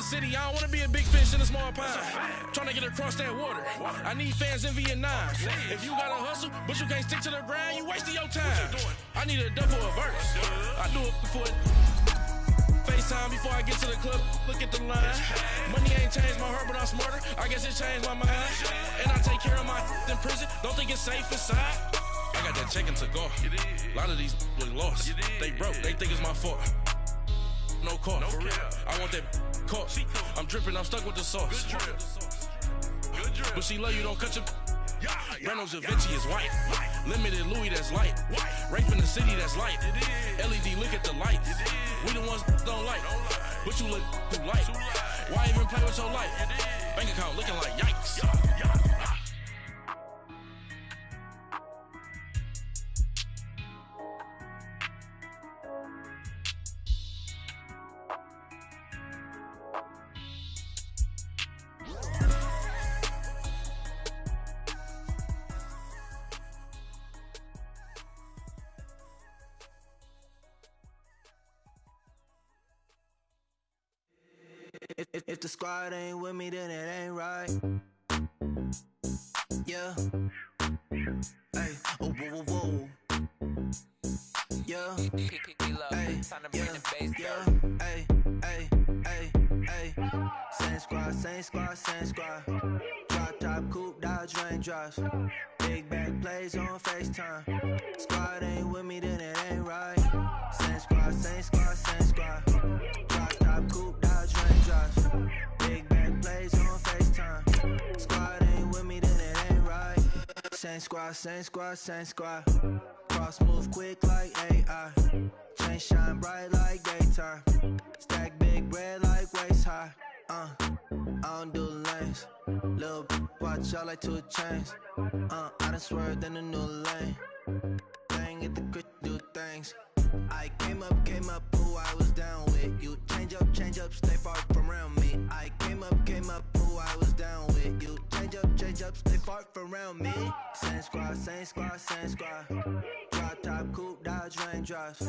the city, I don't want to be a big fish in a small pond. Trying to get across that water. I need fans in Vietnam. If you got to hustle, but you can't stick to the grind, you wasting your time. I need a dub for a verse. I do it before FaceTime before I get to the club. Look at the line. Money ain't changed my heart, but I'm smarter. I guess it changed my mind. And I take care of my in prison. Don't think it's safe inside. I got that checking to go. A lot of these really lost. They broke. They think it's my fault. No call. For real. I want that caught. I'm dripping. I'm stuck with the sauce. But she love you. Don't cut your. Breno Javinci is white. Limited Louis, that's light. Rape in the city, that's light. LED, look at the lights. We the ones don't like. But you look too light. Why even play with your life? Bank account looking like yikes. If the squad ain't with me, then it ain't right. Yeah. Hey. Oh, whoa, whoa, whoa. Yeah. Hey. Yeah. Hey. Hey. Hey. Hey. Same squad, same squad, same squad. Drop top, coupe, Dodge raindrops. Big back plays on FaceTime. Squad ain't with me, then it ain't right. Same squad, same squad, same squad. Drop top, coupe, Dodge raindrops. Big back plays on FaceTime. Squad ain't with me, then it ain't right. Same squad, same squad, same squad. Cross move quick like AI. Chain shine bright like daytime. Stack big bread like waist high. I don't do lanes. Lil' watch out like 2 chains. I done swerved in a new lane. Bang at the grit, do things. I came up, who I was down with. You change up, stay far from around me. I came up, who I was down with. You change up, stay far from around me. Same squad, same squad, same squad. Drop top, coupe, Dodge raindrops.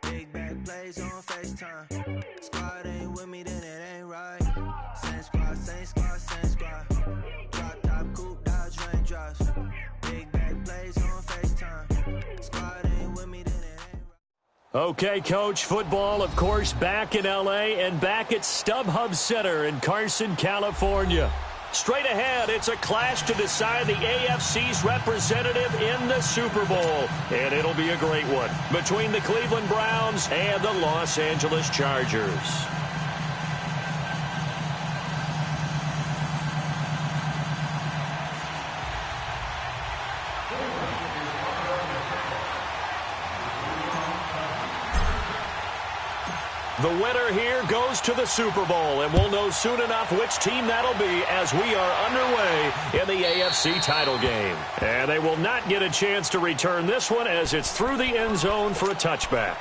Big back plays on FaceTime. Squad ain't with me, then it ain't right. Same squad, same squad, same squad. Drop top, coupe, Dodge raindrops. Big back plays on FaceTime. Squad ain't with me, then it ain't right. Okay, Coach, football, of course, back in L.A. and back at StubHub Center in Carson, California. Straight ahead, it's a clash to decide the AFC's representative in the Super Bowl. And it'll be a great one between the Cleveland Browns and the Los Angeles Chargers. The winner here goes to the Super Bowl, and we'll know soon enough which team that'll be as we are underway in the AFC title game. And they will not get a chance to return this one as it's through the end zone for a touchback.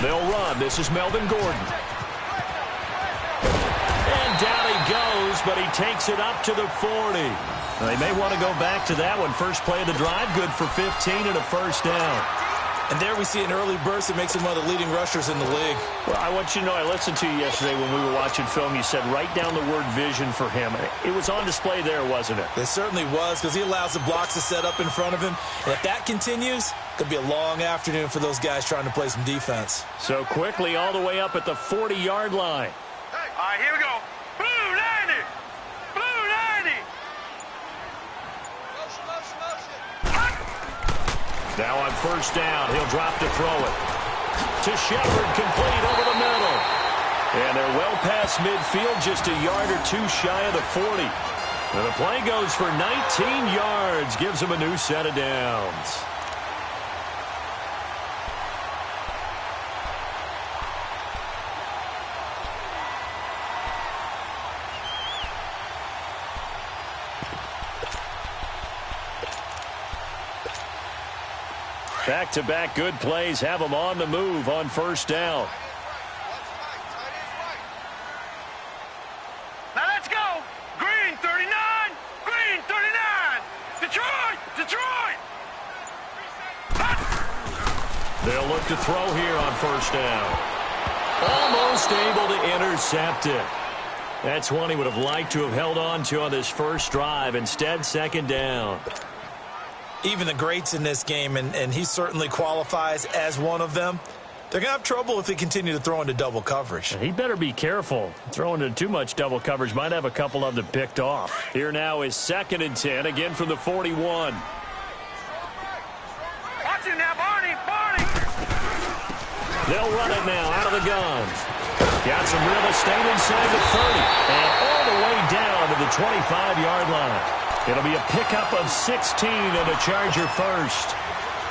They'll run. This is Melvin Gordon. And down he goes, but he takes it up to the 40. They may want to go back to that one. First play of the drive, good for 15 and a first down. And there we see an early burst that makes him one of the leading rushers in the league. Well, I want you to know, I listened to you yesterday when we were watching film. You said write down the word vision for him. It was on display there, wasn't it? It certainly was, because he allows the blocks to set up in front of him. And if that continues, it'll be a long afternoon for those guys trying to play some defense. So quickly all the way up at the 40-yard line. All right, here we go. Blue 90! Blue 90! Now on first down, he'll drop to throw it. To Shepard, complete over the middle. And they're well past midfield, just a yard or two shy of the 40. And the play goes for 19 yards, gives them a new set of downs. Back-to-back good plays have them on the move on first down. Now let's go. Green 39. Green 39. Detroit. Detroit. They'll look to throw here on first down. Almost able to intercept it. That's one he would have liked to have held on to on this first drive. Instead, second down. Even the greats in this game, and he certainly qualifies as one of them, they're going to have trouble if they continue to throw into double coverage. He better be careful. Throwing into too much double coverage might have a couple of them picked off. Here now is 2nd and 10, again from the 41. Watch him now, Barney. Barney. They'll run it now out of the guns. Got some real estate inside the 30 and all the way down to the 25-yard line. It'll be a pickup of 16 and a Charger first.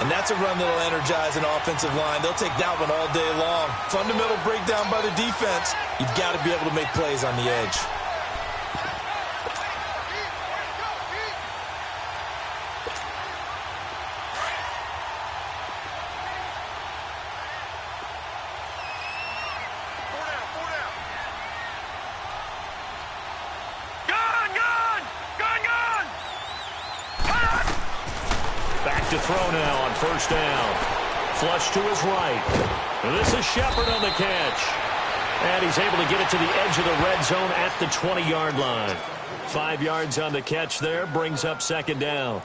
And that's a run that'll energize an offensive line. They'll take that one all day long. Fundamental breakdown by the defense. You've got to be able to make plays on the edge. To throw now on first down. Flush to his right. And this is Shepard on the catch. And he's able to get it to the edge of the red zone at the 20-yard line. 5 yards on the catch there, brings up second down.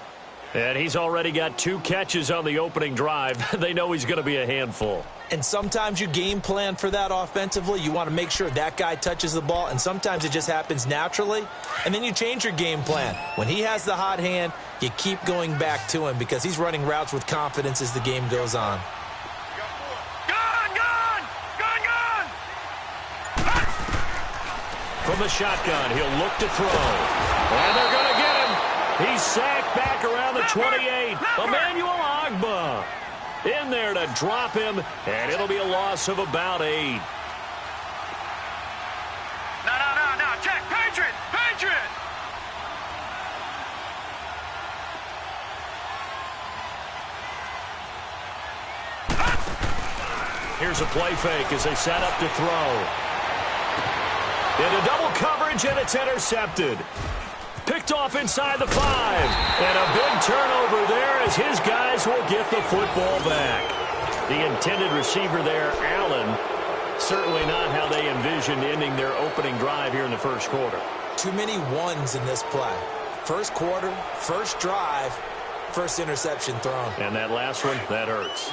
And he's already got 2 catches on the opening drive. They know he's going to be a handful. And sometimes you game plan for that offensively. You want to make sure that guy touches the ball, and sometimes it just happens naturally. And then you change your game plan. When he has the hot hand, you keep going back to him because he's running routes with confidence as the game goes on. From the shotgun, he'll look to throw. And they're going to get him. He's sacked back around the 28. Emmanuel Ogbah in there to drop him, and it'll be a loss of about 8. No. Check. Patriot. Here's a play fake as they set up to throw. Into double coverage, and it's intercepted. Picked off inside the 5. And a big turnover there as his guys will get the football back. The intended receiver there, Allen, certainly not how they envisioned ending their opening drive here in the first quarter. Too many ones in this play. First quarter, first drive, first interception thrown. And that last one, that hurts.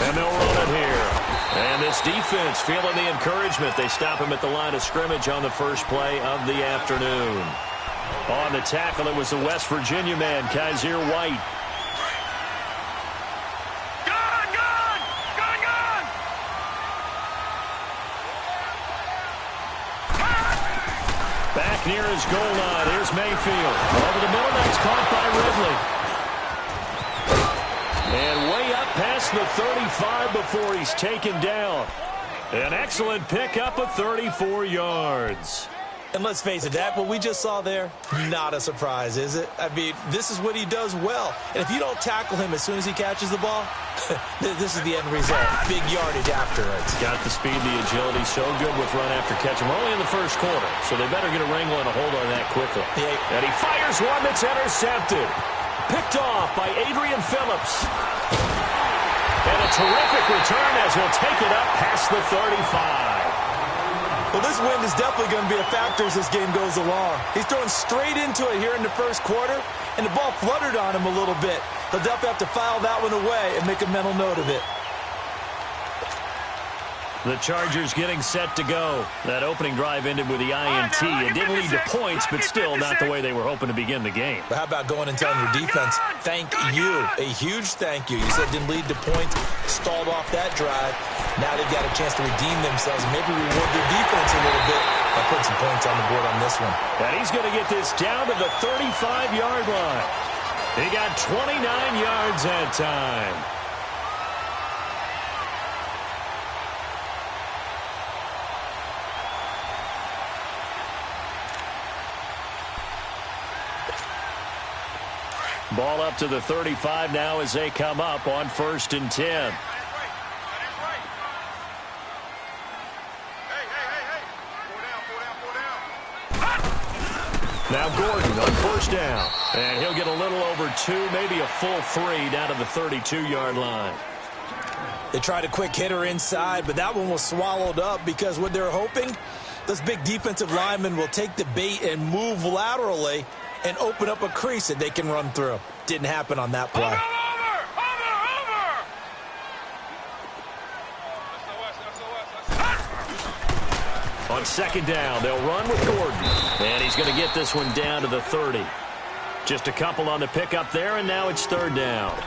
And they'll run it here. And this defense feeling the encouragement. They stop him at the line of scrimmage on the first play of the afternoon. On the tackle, it was the West Virginia man, Kaiser White. Back near his goal line. Here's Mayfield. Over the middle, that's caught by Ridley. And way up past the 35 before he's taken down. An excellent pickup of 34 yards. And let's face it, that what we just saw there, not a surprise, is it? I mean, this is what he does well. And if you don't tackle him as soon as he catches the ball, this is the end result. Big yardage afterwards. Got the speed, the agility, so good with run after catch. We're only in the first quarter, so they better get a wrangle and a hold on that quickly. Yeah. And he fires one that's intercepted. Picked off by Adrian Phillips. And a terrific return as he'll take it up past the 35. Well, this wind is definitely going to be a factor as this game goes along. He's throwing straight into it here in the first quarter, and the ball fluttered on him a little bit. He'll definitely have to file that one away and make a mental note of it. The Chargers getting set to go. That opening drive ended with the INT. It didn't lead to points, but still not the way they were hoping to begin the game. But how about going and telling your defense, thank you, a huge thank you. You said it didn't lead to points, stalled off that drive. Now they've got a chance to redeem themselves and maybe reward their defense a little bit by putting some points on the board on this one. And he's going to get this down to the 35-yard line. He got 29 yards that time. Ball up to the 35 now as they come up on 1st and 10. Now Gordon on 1st down. And he'll get a little over 2, maybe a full 3 down to the 32-yard line. They tried a quick hitter inside, but that one was swallowed up because what they're hoping, this big defensive lineman will take the bait and move laterally and open up a crease that they can run through. Didn't happen on that play. On 2nd down, they'll run with Gordon. And he's going to get this one down to the 30. Just a couple on the pickup there, and now it's 3rd down.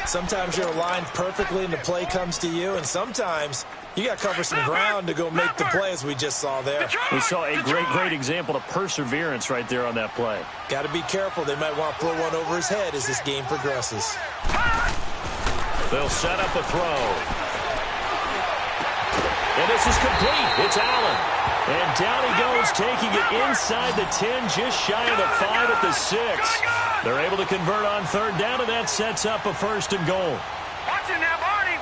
Sometimes you're aligned perfectly and the play comes to you, and sometimes you got to cover some ground to go make the play, as we just saw there. We saw a great example of perseverance right there on that play. Got to be careful. They might want to throw one over his head as this game progresses. They'll set up a throw. And this is complete. It's Allen. And down he goes, taking it inside the 10, just shy of the 5 at the 6. They're able to convert on 3rd down, and that sets up a 1st and goal. Watch it now, Barney.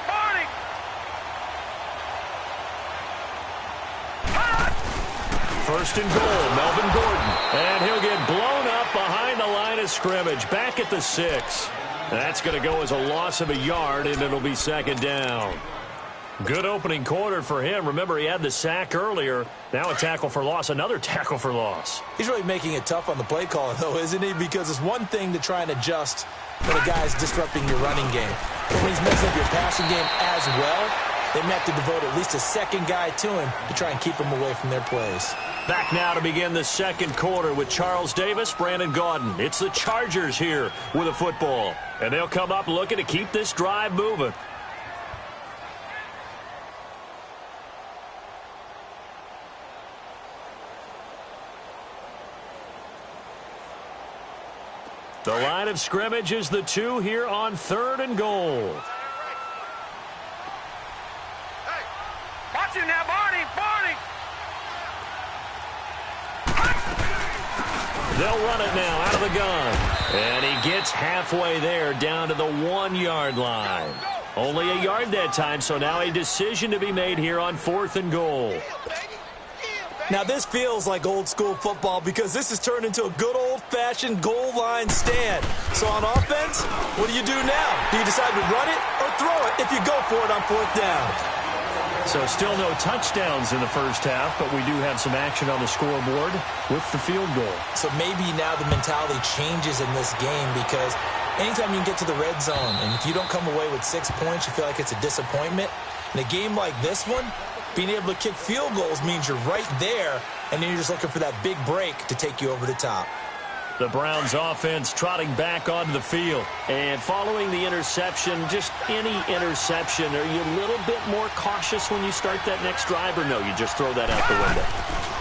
1st and goal, Melvin Gordon. And he'll get blown up behind the line of scrimmage, back at the 6. That's going to go as a loss of a yard, and it'll be 2nd down. Good opening quarter for him. Remember, he had the sack earlier. Now a tackle for loss, another tackle for loss. He's really making it tough on the play calling, though, isn't he? Because it's one thing to try and adjust when a guy's disrupting your running game. But when he's messing up your passing game as well, they may have to devote at least a 2nd guy to him to try and keep him away from their plays. Back now to begin the 2nd quarter with Charles Davis, Brandon Gaudin. It's the Chargers here with a football. And they'll come up looking to keep this drive moving. The line of scrimmage is the 2 here on 3rd and goal. Hey, watch it now, Barney. They'll run it now out of the gun. And he gets halfway there down to the 1-yard line. Only a yard that time, so now a decision to be made here on 4th and goal. Now, this feels like old-school football because this has turned into a good old-fashioned goal line stand. So on offense, what do you do now? Do you decide to run it or throw it if you go for it on 4th down? So still no touchdowns in the first half, but we do have some action on the scoreboard with the field goal. So maybe now the mentality changes in this game because anytime you can get to the red zone, and if you don't come away with 6 points, you feel like it's a disappointment. In a game like this one, being able to kick field goals means you're right there, and then you're just looking for that big break to take you over the top. The Browns offense trotting back onto the field. And following the interception, just any interception, are you a little bit more cautious when you start that next drive, or no, you just throw that out the window?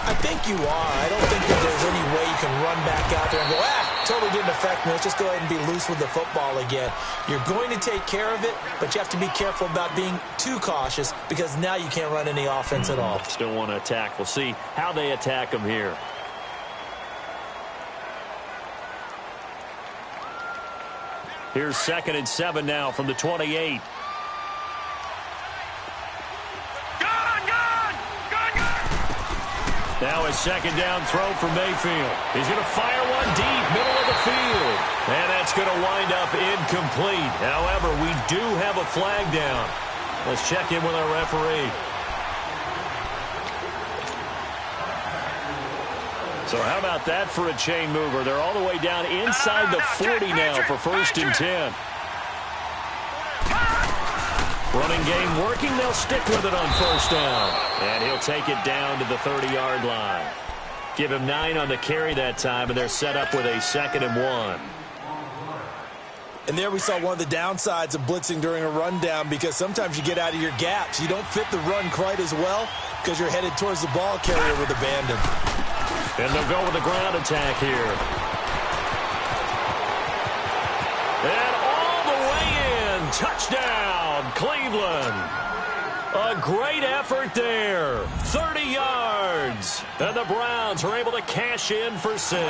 I think you are. I don't think that there's any way you can run back out there and go, totally didn't affect me. Let's just go ahead and be loose with the football again. You're going to take care of it, but you have to be careful about being too cautious because now you can't run any offense at all. Still want to attack. We'll see how they attack them here. Here's 2nd and 7 now from the 28. Now a 2nd down throw for Mayfield. He's going to fire one deep, middle of the field. And that's going to wind up incomplete. However, we do have a flag down. Let's check in with our referee. So how about that for a chain mover? They're all the way down inside the 40 now for 1st and 10. Running game working. They'll stick with it on 1st down. And he'll take it down to the 30-yard line. Give him 9 on the carry that time, and they're set up with a 2nd and 1. And there we saw one of the downsides of blitzing during a rundown because sometimes you get out of your gaps. You don't fit the run quite as well because you're headed towards the ball carrier with abandon. And they'll go with the ground attack here. And all the way in. Touchdown, Cleveland. A great effort there. 30 yards. And the Browns are able to cash in for 6.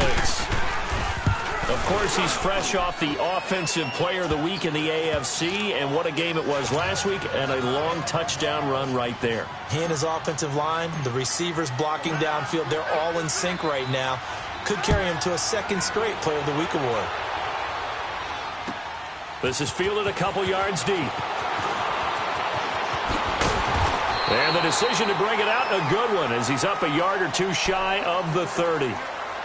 Of course, he's fresh off the Offensive Player of the Week in the AFC, and what a game it was last week, and a long touchdown run right there. He and his offensive line, the receivers blocking downfield, they're all in sync right now. Could carry him to a second straight Player of the Week award. This is fielded a couple yards deep. And the decision to bring it out, a good one, as he's up a yard or two shy of the 30.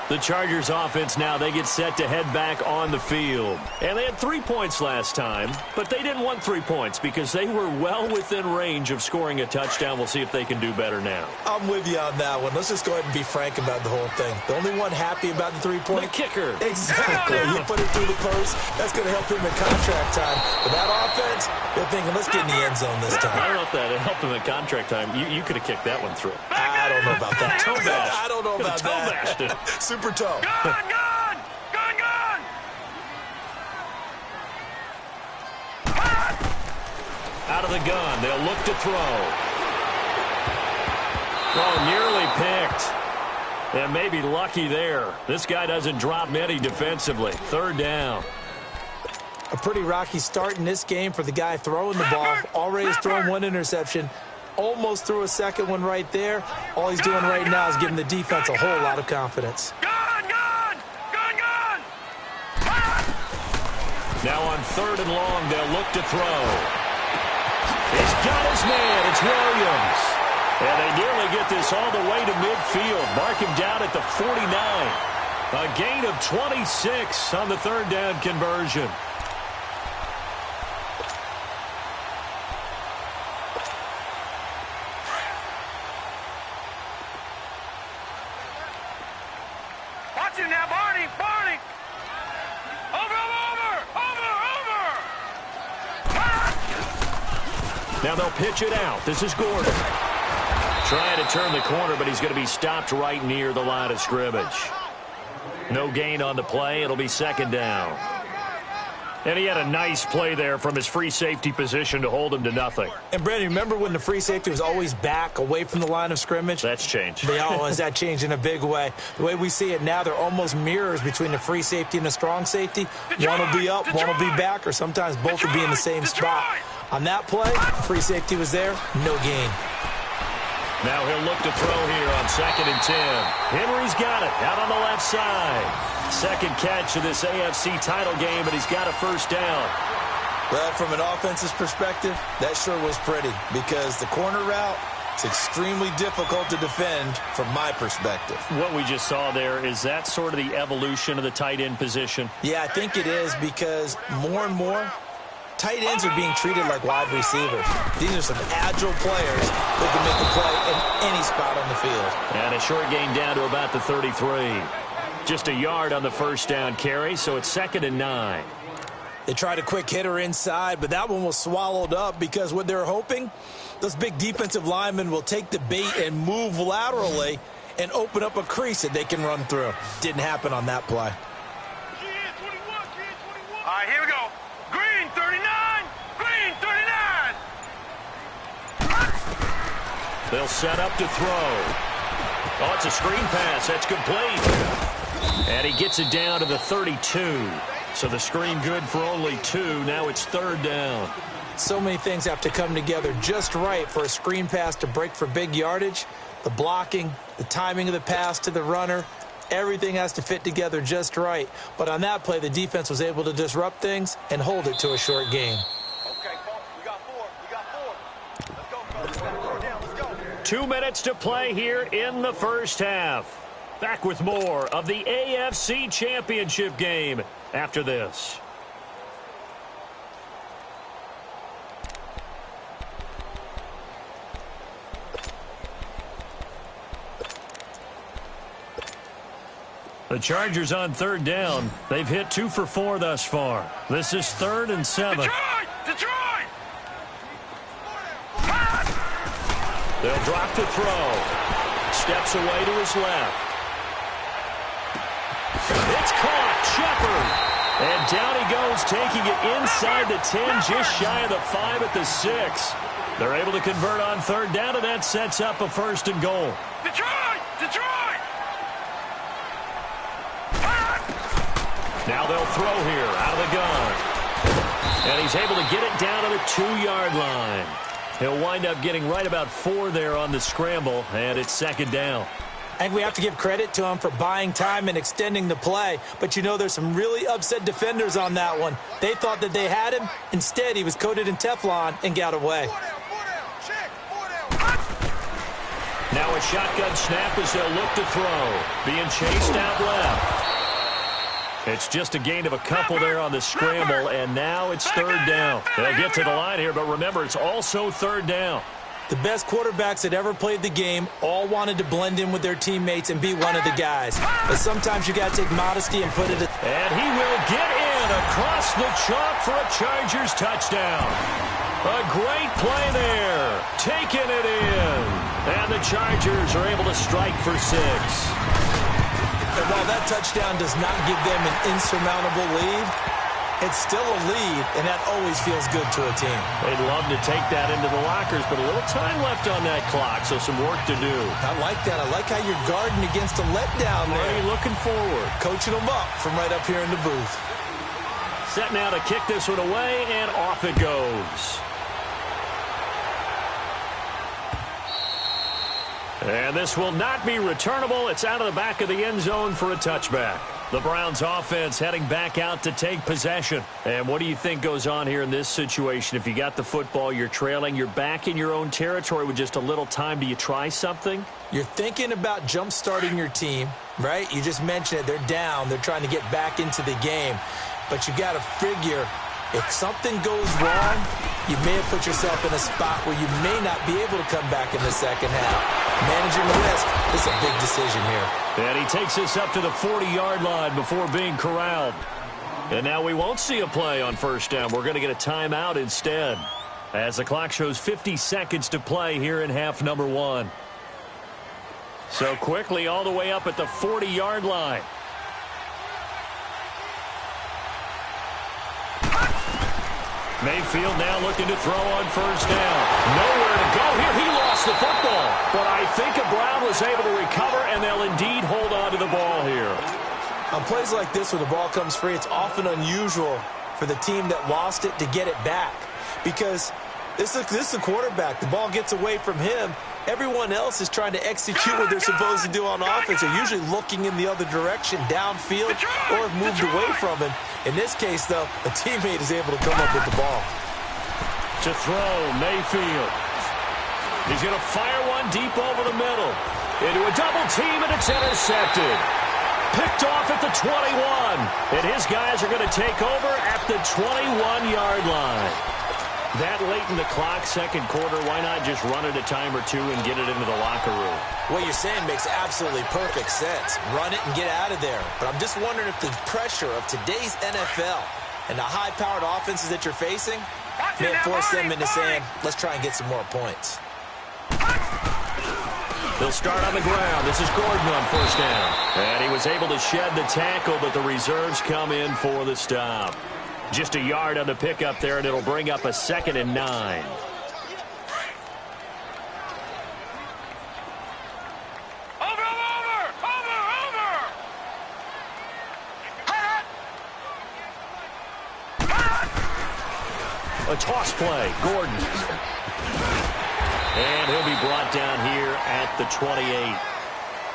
The Chargers offense now, they get set to head back on the field. And they had 3 points last time, but they didn't want 3 points because they were well within range of scoring a touchdown. We'll see if they can do better now. I'm with you on that one. Let's just go ahead and be frank about the whole thing. The only one happy about the 3-point? The kicker. Exactly. You put it through the post. That's going to help him in contract time. But that offense, they're thinking, let's get in the end zone this time. I don't know if that helped him in contract time. You could have kicked that one through. I don't know about that. Toe bash. I don't know about that. Bashed it. Super toe. Gun! Gun! Gun! Gun! Out of the gun, they'll look to throw. Oh, nearly picked. And maybe lucky there. This guy doesn't drop many defensively. Third down. A pretty rocky start in this game for the guy throwing the ball. Already has thrown one interception. Almost threw a second one right there. All he's doing right now is giving the defense a whole lot of confidence. Gun! Gun! Gun! Gun! Now on 3rd and long, they'll look to throw. He's got his man. It's Williams. And they nearly get this all the way to midfield. Mark him down at the 49. A gain of 26 on the 3rd down conversion. Watch him now, Barney! Barney! Over! Now they'll pitch it out. This is Gordon. Trying to turn the corner, but he's going to be stopped right near the line of scrimmage. No gain on the play. It'll be 2nd down. And he had a nice play there from his free safety position to hold him to nothing. And, Brandon, remember when the free safety was always back away from the line of scrimmage? That's changed. That changed in a big way. The way we see it now, they're almost mirrors between the free safety and the strong safety. One will be up, one will be back, or sometimes both will be in the same spot. On that play, free safety was there, no gain. Now he'll look to throw here on 2nd and 10. Henry's got it out on the left side. Second catch of this AFC title game, and he's got a 1st down. Well, from an offensive perspective, that sure was pretty because the corner route is extremely difficult to defend from my perspective. What we just saw there, is that sort of the evolution of the tight end position? Yeah, I think it is because more and more, tight ends are being treated like wide receivers. These are some agile players that can make a play in any spot on the field. And a short gain down to about the 33. Just a yard on the 1st down carry, so it's 2nd and 9. They tried a quick hitter inside, but that one was swallowed up because what they're hoping, those big defensive linemen will take the bait and move laterally and open up a crease that they can run through. Didn't happen on that play. All right, here we go. Green 39! Green 39! They'll set up to throw. Oh, it's a screen pass. That's complete. And he gets it down to the 32. So the screen good for only 2. Now it's 3rd down. So many things have to come together just right for a screen pass to break for big yardage. The blocking, the timing of the pass to the runner, everything has to fit together just right. But on that play, the defense was able to disrupt things and hold it to a short gain. Okay, we got 4. We got 4. Let's go, let's go. 2 minutes to play here in the 1st half. Back with more of the AFC Championship game after this. The Chargers on 3rd down. They've hit 2 for 4 thus far. This is 3rd and 7. Detroit! They'll drop to throw. Steps away to his left. It's caught. Shepard. And down he goes, taking it inside the 10, just shy of the 5 at the 6. They're able to convert on 3rd down, and that sets up a 1st and goal. Detroit! Now they'll throw here out of the gun. And he's able to get it down to the 2-yard line. He'll wind up getting right about 4 there on the scramble, and it's second down. And we have to give credit to him for buying time and extending the play. But, you know, there's some really upset defenders on that one. They thought that they had him. Instead, he was coated in Teflon and got away. Now a shotgun snap as they'll look to throw. Being chased out left. It's just a gain of a couple there on the scramble, and now it's third down. They'll get to the line here, but remember, it's also third down. The best quarterbacks that ever played the game all wanted to blend in with their teammates and be one of the guys. But sometimes you got to take modesty and put it at... And he will get in across the chalk for a Chargers touchdown. A great play there. Taking it in. And the Chargers are able to strike for 6. And while that touchdown does not give them an insurmountable lead, it's still a lead, and that always feels good to a team. They'd love to take that into the lockers, but a little time left on that clock, so some work to do. I like that. I like how you're guarding against a letdown there. Already looking forward. Coaching them up from right up here in the booth. Set now to kick this one away, and off it goes. And this will not be returnable. It's out of the back of the end zone for a touchback. The Browns offense heading back out to take possession. And what do you think goes on here in this situation? If you got the football, you're trailing, you're back in your own territory with just a little time. Do you try something? You're thinking about jump-starting your team, right? You just mentioned it. They're down. They're trying to get back into the game. But you got to figure, if something goes wrong, you may have put yourself in a spot where you may not be able to come back in the second half. Managing the risk, this is a big decision here. And he takes this up to the 40-yard line before being corralled. And now we won't see a play on first down. We're going to get a timeout instead, as the clock shows 50 seconds to play here in half number 1. So quickly all the way up at the 40-yard line. Mayfield now looking to throw on first down. Nowhere to go here. He lost the football. But I think Brown was able to recover, and they'll indeed hold on to the ball here. On plays like this where the ball comes free, it's often unusual for the team that lost it to get it back. Because this is a quarterback. The ball gets away from him. Everyone else is trying to execute what they're supposed to do on offense. They're usually looking in the other direction, downfield, or have moved away from him. In this case, though, a teammate is able to come up with the ball. To throw, Mayfield. He's going to fire one deep over the middle. Into a double team, and it's intercepted. Picked off at the 21. And his guys are going to take over at the 21-yard line. That late in the clock, second quarter, why not just run it a time or two and get it into the locker room? What you're saying makes absolutely perfect sense. Run it and get out of there. But I'm just wondering if the pressure of today's NFL and the high-powered offenses that you're facing may force them into saying, let's try and get some more points. They'll start on the ground. This is Gordon on first down. And he was able to shed the tackle, but the reserves come in for the stop. Just a yard on the pickup there, and it'll bring up a 2nd and 9. A toss play, Gordon. And he'll be brought down here at the 28.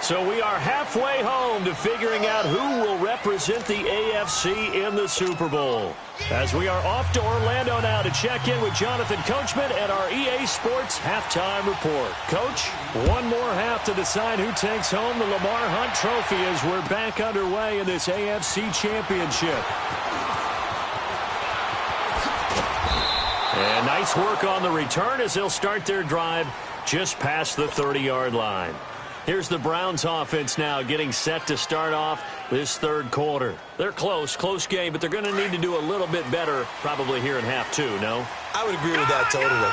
So we are halfway home to figuring out who will represent the AFC in the Super Bowl. As we are off to Orlando now to check in with Jonathan Coachman and our EA Sports Halftime Report. Coach, one more half to decide who takes home the Lamar Hunt Trophy as we're back underway in this AFC Championship. And nice work on the return as they'll start their drive just past the 30-yard line. Here's the Browns offense now getting set to start off this third quarter. They're close game, but they're going to need to do a little bit better probably here in half 2, no? I would agree with that totally.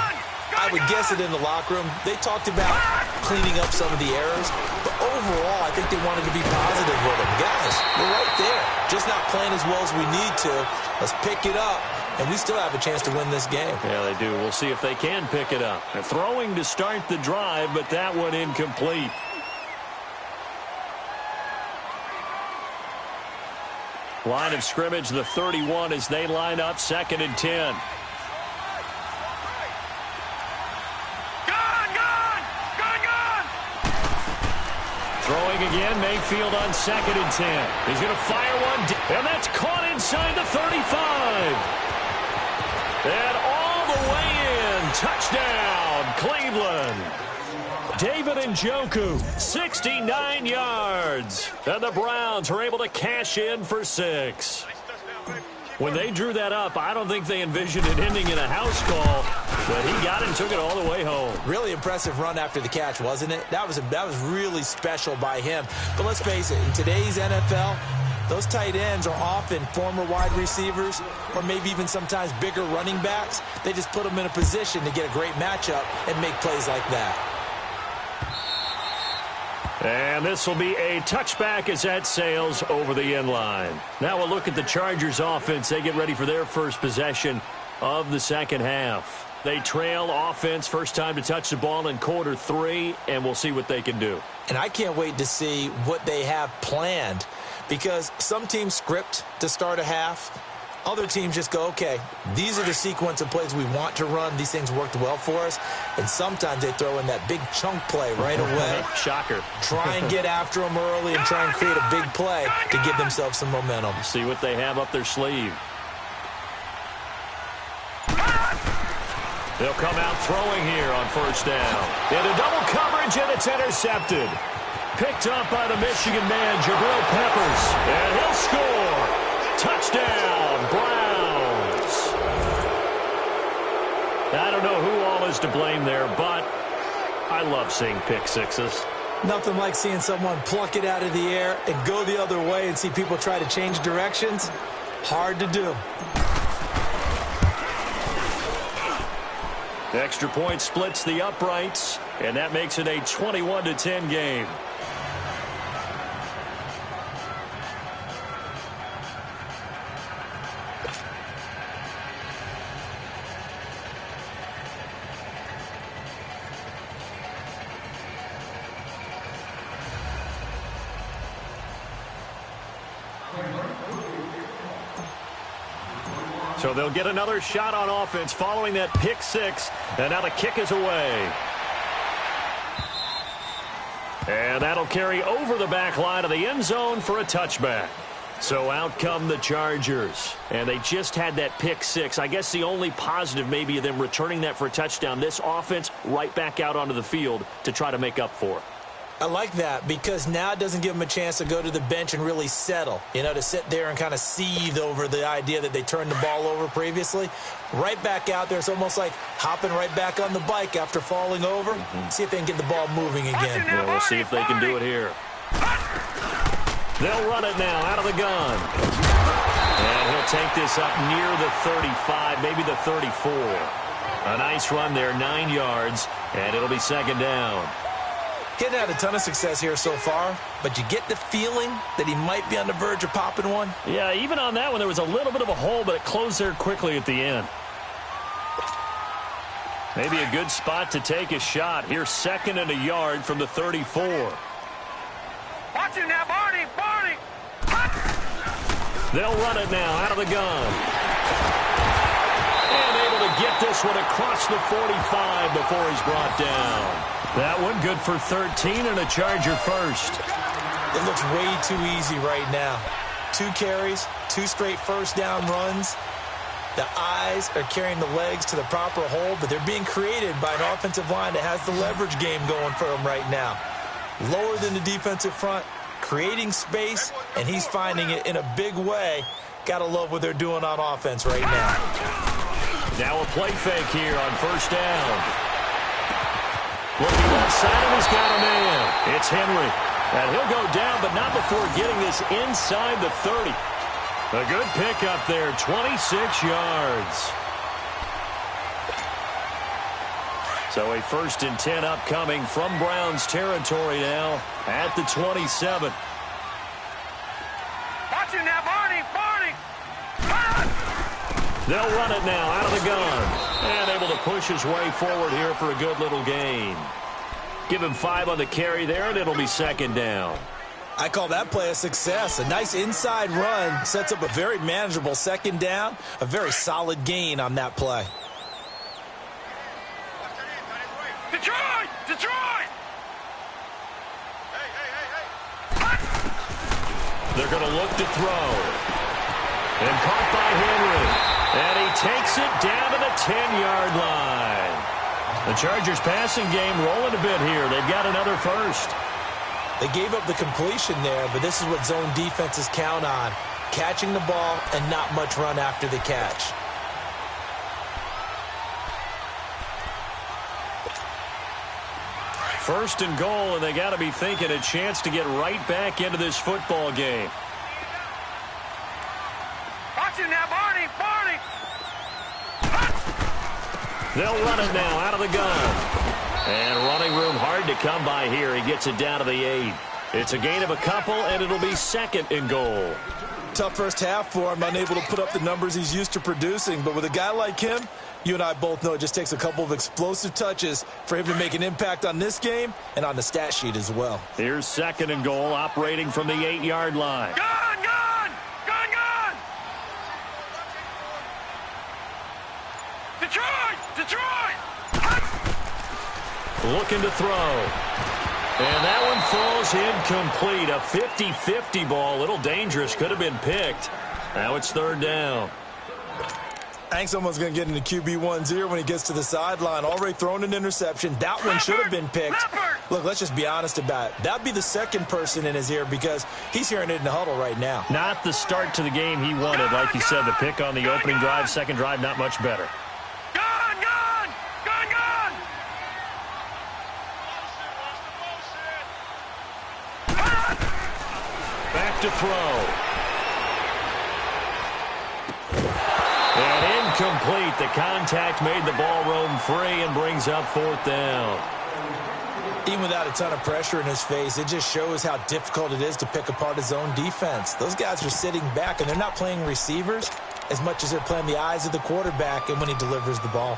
I would guess it in the locker room. They talked about cleaning up some of the errors, but overall I think they wanted to be positive with them. Guys, we're right there. Just not playing as well as we need to. Let's pick it up, and we still have a chance to win this game. Yeah, they do. We'll see if they can pick it up. They're throwing to start the drive, but that one incomplete. Line of scrimmage, the 31 as they line up 2nd and 10. Throwing again, Mayfield on 2nd and 10. He's going to fire one, and that's caught inside the 35. And all the way in, touchdown, Cleveland. David Njoku, 69 yards. And the Browns are able to cash in for 6. When they drew that up, I don't think they envisioned it ending in a house call, but he got it and took it all the way home. Really impressive run after the catch, wasn't it? That was really special by him. But let's face it, in today's NFL, those tight ends are often former wide receivers or maybe even sometimes bigger running backs. They just put them in a position to get a great matchup and make plays like that. And this will be a touchback as that sails over the end line. Now we'll look at the Chargers offense. They get ready for their first possession of the second half. They trail offense, first time to touch the ball in quarter 3, and we'll see what they can do. And I can't wait to see what they have planned, because some teams script to start a half. Other teams just go, okay, these are the sequence of plays we want to run. These things worked well for us. And sometimes they throw in that big chunk play right away. Shocker. Try and get after them early and try and create a big play to give themselves some momentum. See what they have up their sleeve. They'll come out throwing here on first down. Into double coverage, and it's intercepted. Picked up by the Michigan man, Jabril Peppers. And he'll score. Touchdown, Browns. I don't know who all is to blame there, but I love seeing pick sixes. Nothing like seeing someone pluck it out of the air and go the other way and see people try to change directions. Hard to do. The extra point splits the uprights, and that makes it a 21-10 game. So they'll get another shot on offense following that pick six. And now the kick is away. And that'll carry over the back line of the end zone for a touchback. So out come the Chargers. And they just had that pick six. I guess the only positive maybe of them returning that for a touchdown. This offense right back out onto the field to try to make up for it. I like that because now it doesn't give them a chance to go to the bench and really settle, to sit there and kind of seethe over the idea that they turned the ball over previously. Right back out there, it's almost like hopping right back on the bike after falling over. See if they can get the ball moving again. Yeah, we'll see if they can do it here. They'll run it now out of the gun. And he'll take this up near the 35, maybe the 34. A nice run there, 9 yards, and it'll be second down. Getting had a ton of success here so far, but you get the feeling that he might be on the verge of popping one. Yeah, even on that one, there was a little bit of a hole, but it closed there quickly at the end. Maybe a good spot to take a shot. Here's second and a yard from the 34. Watch him now, Barney! They'll run it now out of the gun. And able to get this one across the 45 before he's brought down. That one good for 13 and a Charger first. It looks way too easy right now. 2 carries, 2 straight first down runs. The eyes are carrying the legs to the proper hole, but they're being created by an offensive line that has the leverage game going for them right now. Lower than the defensive front, creating space, and he's finding it in a big way. Got to love what they're doing on offense right now. Now a play fake here on first down. Looking left side, and he's got a man. It's Henry. And he'll go down, but not before getting this inside the 30. A good pickup there, 26 yards. So a 1st and 10 upcoming from Browns territory now at the 27. Watch him now, Barney! They'll run it now out of the gun. And able to push his way forward here for a good little gain. Give him 5 on the carry there, and it'll be second down. I call that play a success. A nice inside run sets up a very manageable second down, a very solid gain on that play. Detroit! Detroit! They're going to look to throw. And caught by Henry. And he takes it down to the 10-yard line. The Chargers passing game rolling a bit here. They've got another first. They gave up the completion there, but this is what zone defenses count on. Catching the ball and not much run after the catch. First and goal, and they got to be thinking a chance to get right back into this football game. Watch him now, Barney! Barney! They'll run it now out of the gun. And running room hard to come by here. He gets it down to the 8. It's a gain of a couple, and it'll be second and goal. Tough first half for him, unable to put up the numbers he's used to producing. But with a guy like him, you and I both know it just takes a couple of explosive touches for him to make an impact on this game and on the stat sheet as well. Here's second and goal, operating from the 8-yard line. Gun! Gun! Gun! Gun! Detroit! Detroit! Looking to throw. And that one falls incomplete. A 50-50 ball. A little dangerous. Could have been picked. Now it's third down. I think someone's going to get into QB1's ear when he gets to the sideline. Already thrown an interception. That one should have been picked. Look, let's just be honest about it. That'd be the second person in his ear because he's hearing it in the huddle right now. Not the start to the game he wanted. Like you said, the pick on the opening drive, second drive, not much better. Gun! Gun! Gun! Gun! Back to throw. And incomplete. The contact made the ball roam free and brings up fourth down. Even without a ton of pressure in his face, it just shows how difficult it is to pick apart his own defense. Those guys are sitting back, and they're not playing receivers as much as they're playing the eyes of the quarterback and when he delivers the ball.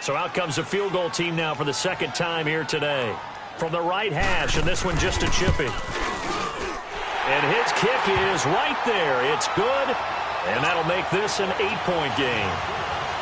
So out comes the field goal team now for the second time here today. From the right hash, and this one just a chippy. And his kick is right there. It's good, and that'll make this an 8-point game.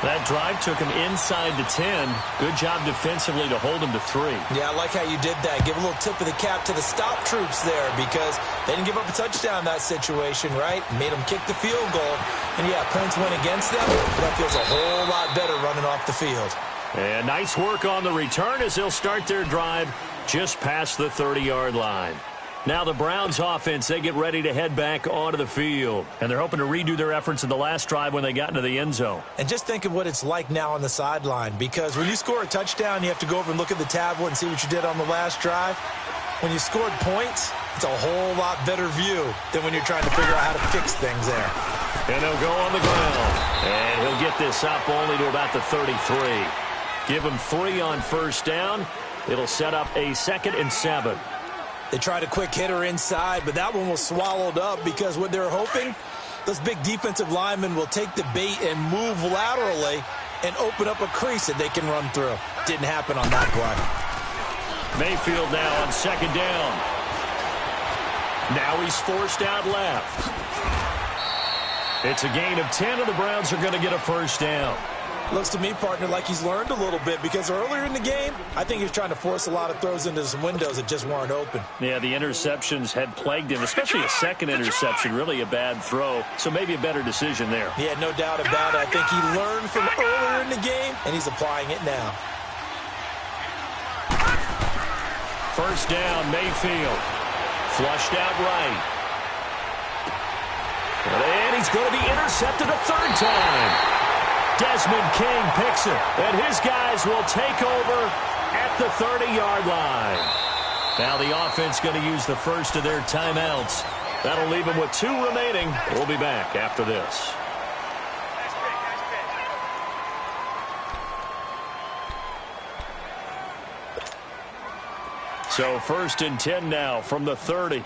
That drive took him inside the 10. Good job defensively to hold him to 3. Yeah, I like how you did that. Give a little tip of the cap to the stop troops there because they didn't give up a touchdown in that situation, right? Made them kick the field goal. And, yeah, points went against them, but that feels a whole lot better running off the field. And nice work on the return as they'll start their drive just past the 30-yard line. Now the Browns offense, they get ready to head back onto the field. And they're hoping to redo their efforts in the last drive when they got into the end zone. And just think of what it's like now on the sideline, because when you score a touchdown, you have to go over and look at the tablet and see what you did on the last drive. When you scored points, it's a whole lot better view than when you're trying to figure out how to fix things there. And he'll go on the ground. And he'll get this up only to about the 33. Give him 3 on first down. It'll set up a 2nd and 7. They tried a quick hitter inside, but that one was swallowed up because what they're hoping, those big defensive linemen will take the bait and move laterally and open up a crease that they can run through. Didn't happen on that play. Mayfield now on second down. Now he's forced out left. It's a gain of 10, and the Browns are going to get a first down. Looks to me, partner, like he's learned a little bit because earlier in the game, I think he was trying to force a lot of throws into some windows that just weren't open. Yeah, the interceptions had plagued him, especially a second interception, really a bad throw. So maybe a better decision there. Yeah, no doubt about it. I think he learned from earlier in the game, and he's applying it now. First down, Mayfield. Flushed out right. And he's going to be intercepted a third time. Desmond King picks it, and his guys will take over at the 30-yard line. Now the offense going to use the first of their timeouts. That'll leave them with 2 remaining. We'll be back after this. So 1st and 10 now from the 30.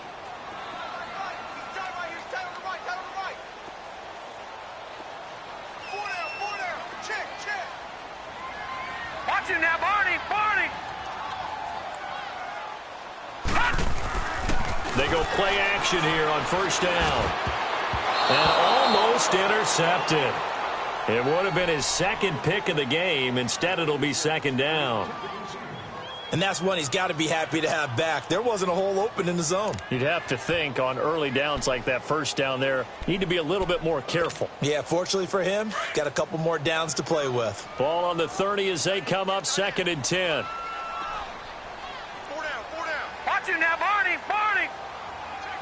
They go play action here on first down. And almost intercepted. It would have been his second pick of the game. Instead, it'll be second down. And that's one he's got to be happy to have back. There wasn't a hole open in the zone. You'd have to think on early downs like that first down there, need to be a little bit more careful. Yeah, fortunately for him, got a couple more downs to play with. Ball on the 30 as they come up 2nd and 10. 4 down, 4 down. Watch him now, Barney, Barney.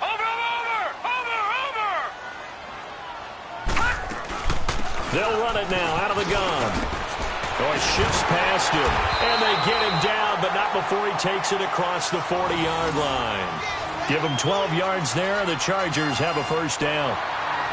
Over. They'll run it now out of the gun. Or shifts past him, and they get him down, but not before he takes it across the 40-yard line. Give him 12 yards there, and the Chargers have a first down.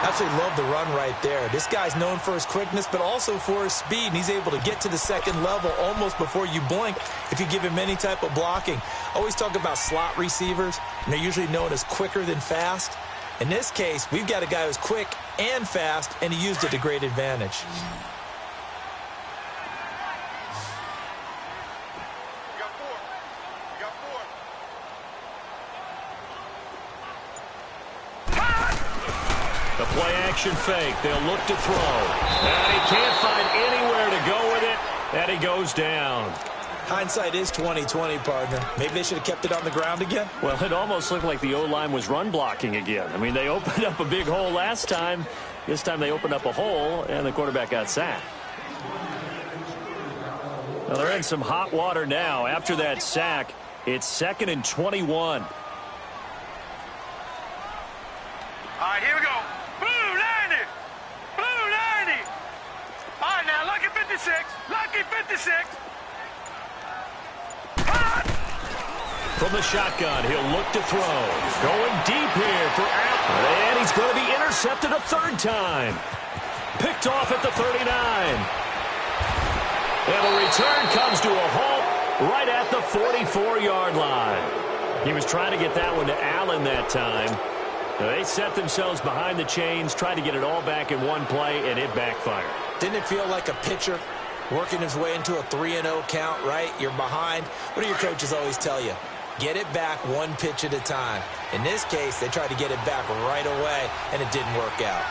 Absolutely love the run right there. This guy's known for his quickness, but also for his speed, and he's able to get to the second level almost before you blink if you give him any type of blocking. Always talk about slot receivers, and they're usually known as quicker than fast. In this case, we've got a guy who's quick and fast, and he used it to great advantage. The play-action fake. They'll look to throw. And he can't find anywhere to go with it, and he goes down. Hindsight is 20/20, partner. Maybe they should have kept it on the ground again. Well, it almost looked like the O-line was run blocking again. I mean, they opened up a big hole last time. This time they opened up a hole, and the quarterback got sacked. Well, they're in some hot water now. After that sack, it's 2nd and 21. All right, here we go. Blue 90. Blue 90. All right, now, lucky 56. Lucky 56. From the shotgun, he'll look to throw. Going deep here for Allen. And he's going to be intercepted a third time. Picked off at the 39. And the return comes to a halt right at the 44-yard line. He was trying to get that one to Allen that time. They set themselves behind the chains, tried to get it all back in one play, and it backfired. Didn't it feel like a pitcher working his way into a 3-0 count, right? You're behind. What do your coaches always tell you? Get it back one pitch at a time. In this case, they tried to get it back right away, and it didn't work out.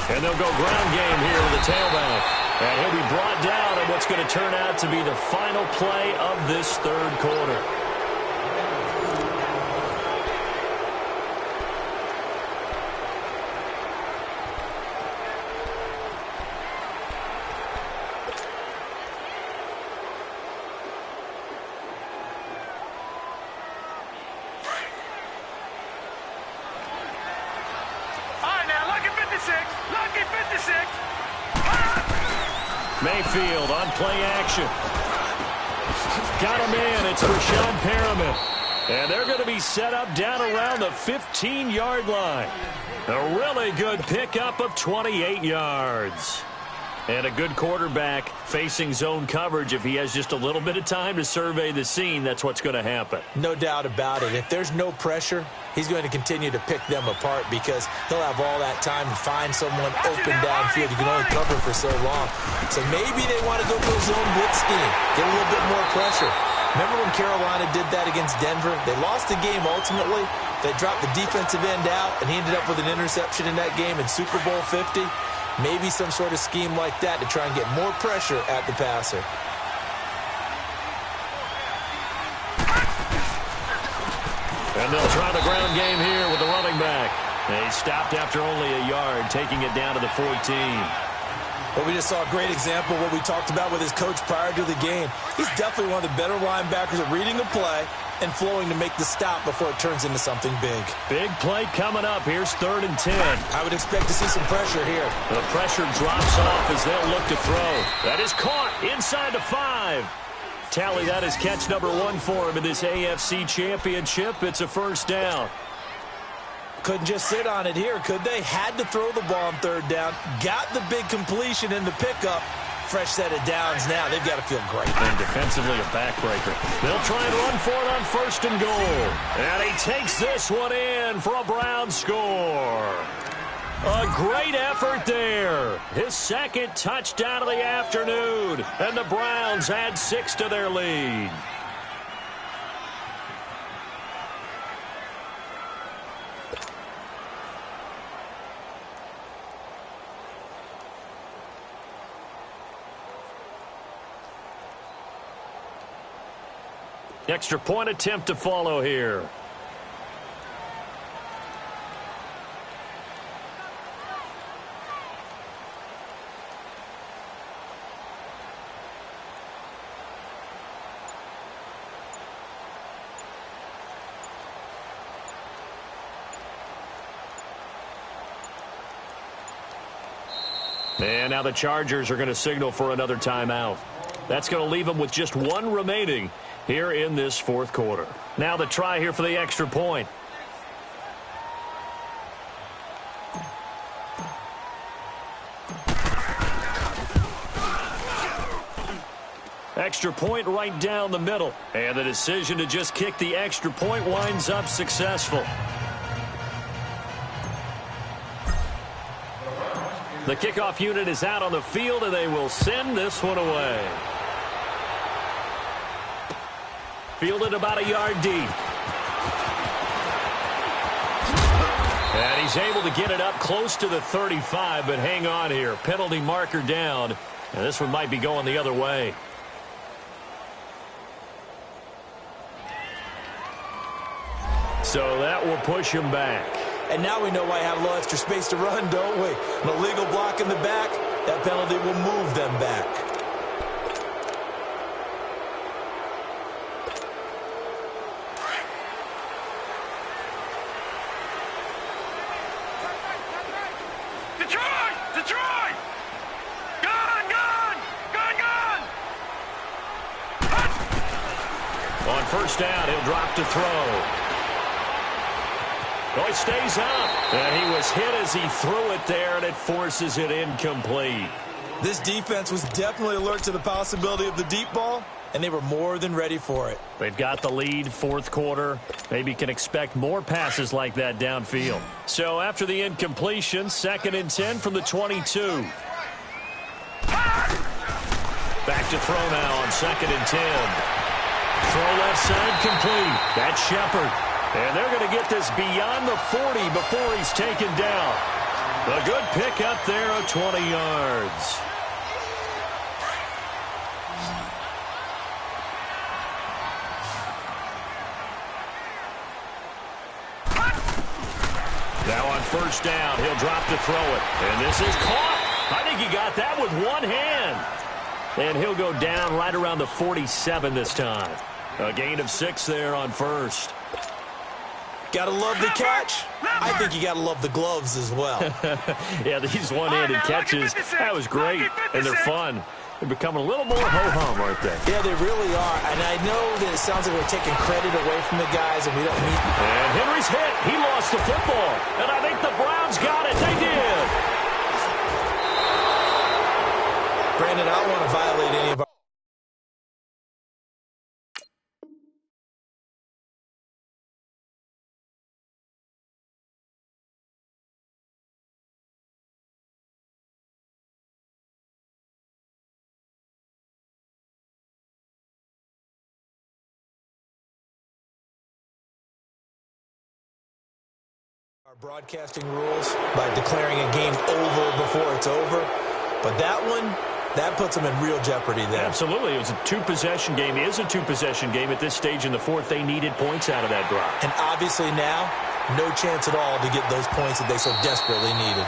And they'll go ground game here with the tailback. And he'll be brought down in what's going to turn out to be the final play of this third quarter. Mayfield on play action. Got him in. It's Rashawn Perriman. And they're going to be set up down around the 15-yard line. A really good pickup of 28 yards. And a good quarterback facing zone coverage. If he has just a little bit of time to survey the scene, that's what's going to happen. No doubt about it. If there's no pressure, he's going to continue to pick them apart because he'll have all that time to find someone open downfield. You can only cover for so long. So maybe they want to go to a zone blitz scheme, get a little bit more pressure. Remember when Carolina did that against Denver? They lost the game ultimately. They dropped the defensive end out, and he ended up with an interception in that game in Super Bowl 50. Maybe some sort of scheme like that to try and get more pressure at the passer. And they'll try the ground game here with the running back. They stopped after only a yard, taking it down to the 14. Well, we just saw a great example of what we talked about with his coach prior to the game. He's definitely one of the better linebackers at reading the play and flowing to make the stop before it turns into something big. Big play coming up. Here's 3rd and 10. I would expect to see some pressure here. The pressure drops off as they'll look to throw. That is caught inside the 5. Tally, that is catch number 1 for him in this AFC Championship. It's a first down. Couldn't just sit on it here, could they? Had to throw the ball on 3rd down. Got the big completion in the pickup. Fresh set of downs now. They've got to feel great. And defensively a backbreaker. They'll try and run for it on 1st and goal. And he takes this one in for a Brown score. A great effort there. His second touchdown of the afternoon. And the Browns add 6 to their lead. Extra point attempt to follow here. And now the Chargers are going to signal for another timeout. That's going to leave them with just one remaining here in this fourth quarter. Now the try here for the extra point. Extra point right down the middle. And the decision to just kick the extra point winds up successful. The kickoff unit is out on the field, and they will send this one away. Fielded about a yard deep. And he's able to get it up close to the 35, but hang on here. Penalty marker down, and this one might be going the other way. So that will push him back. And now we know why I have a little extra space to run, don't we? An illegal block in the back, that penalty will move them back. Detroit! Detroit! Gun! Gun! Gun! Gun! On first down, he'll drop to throw. Oh, he stays up. And he was hit as he threw it there, and it forces it incomplete. This defense was definitely alert to the possibility of the deep ball, and they were more than ready for it. They've got the lead, fourth quarter. Maybe can expect more passes like that downfield. So after the incompletion, 2nd and 10 from the 22. Back to throw now on 2nd and 10. Throw left side complete. That's Shepard. And they're going to get this beyond the 40 before he's taken down. A good pick up there of 20 yards. Now on first down, he'll drop to throw it. And this is caught. I think he got that with one hand. And he'll go down right around the 47 this time. A gain of 6 there on first. Gotta love the catch. I think you gotta love the gloves as well. Yeah, these one-handed catches, that was great, and they're fun. They're becoming a little more ho-hum, aren't they? Yeah, they really are. And I know that it sounds like we're taking credit away from the guys, and we don't need... And Henry's hit. He lost the football. And I think the Browns got it. They did. Brandon, I don't want to violate any of our... our broadcasting rules by declaring a game over before it's over. But that one, that puts them in real jeopardy there. Absolutely. It was a two-possession game. It is a two-possession game at this stage in the fourth. They needed points out of that drive. And obviously now, no chance at all to get those points that they so desperately needed.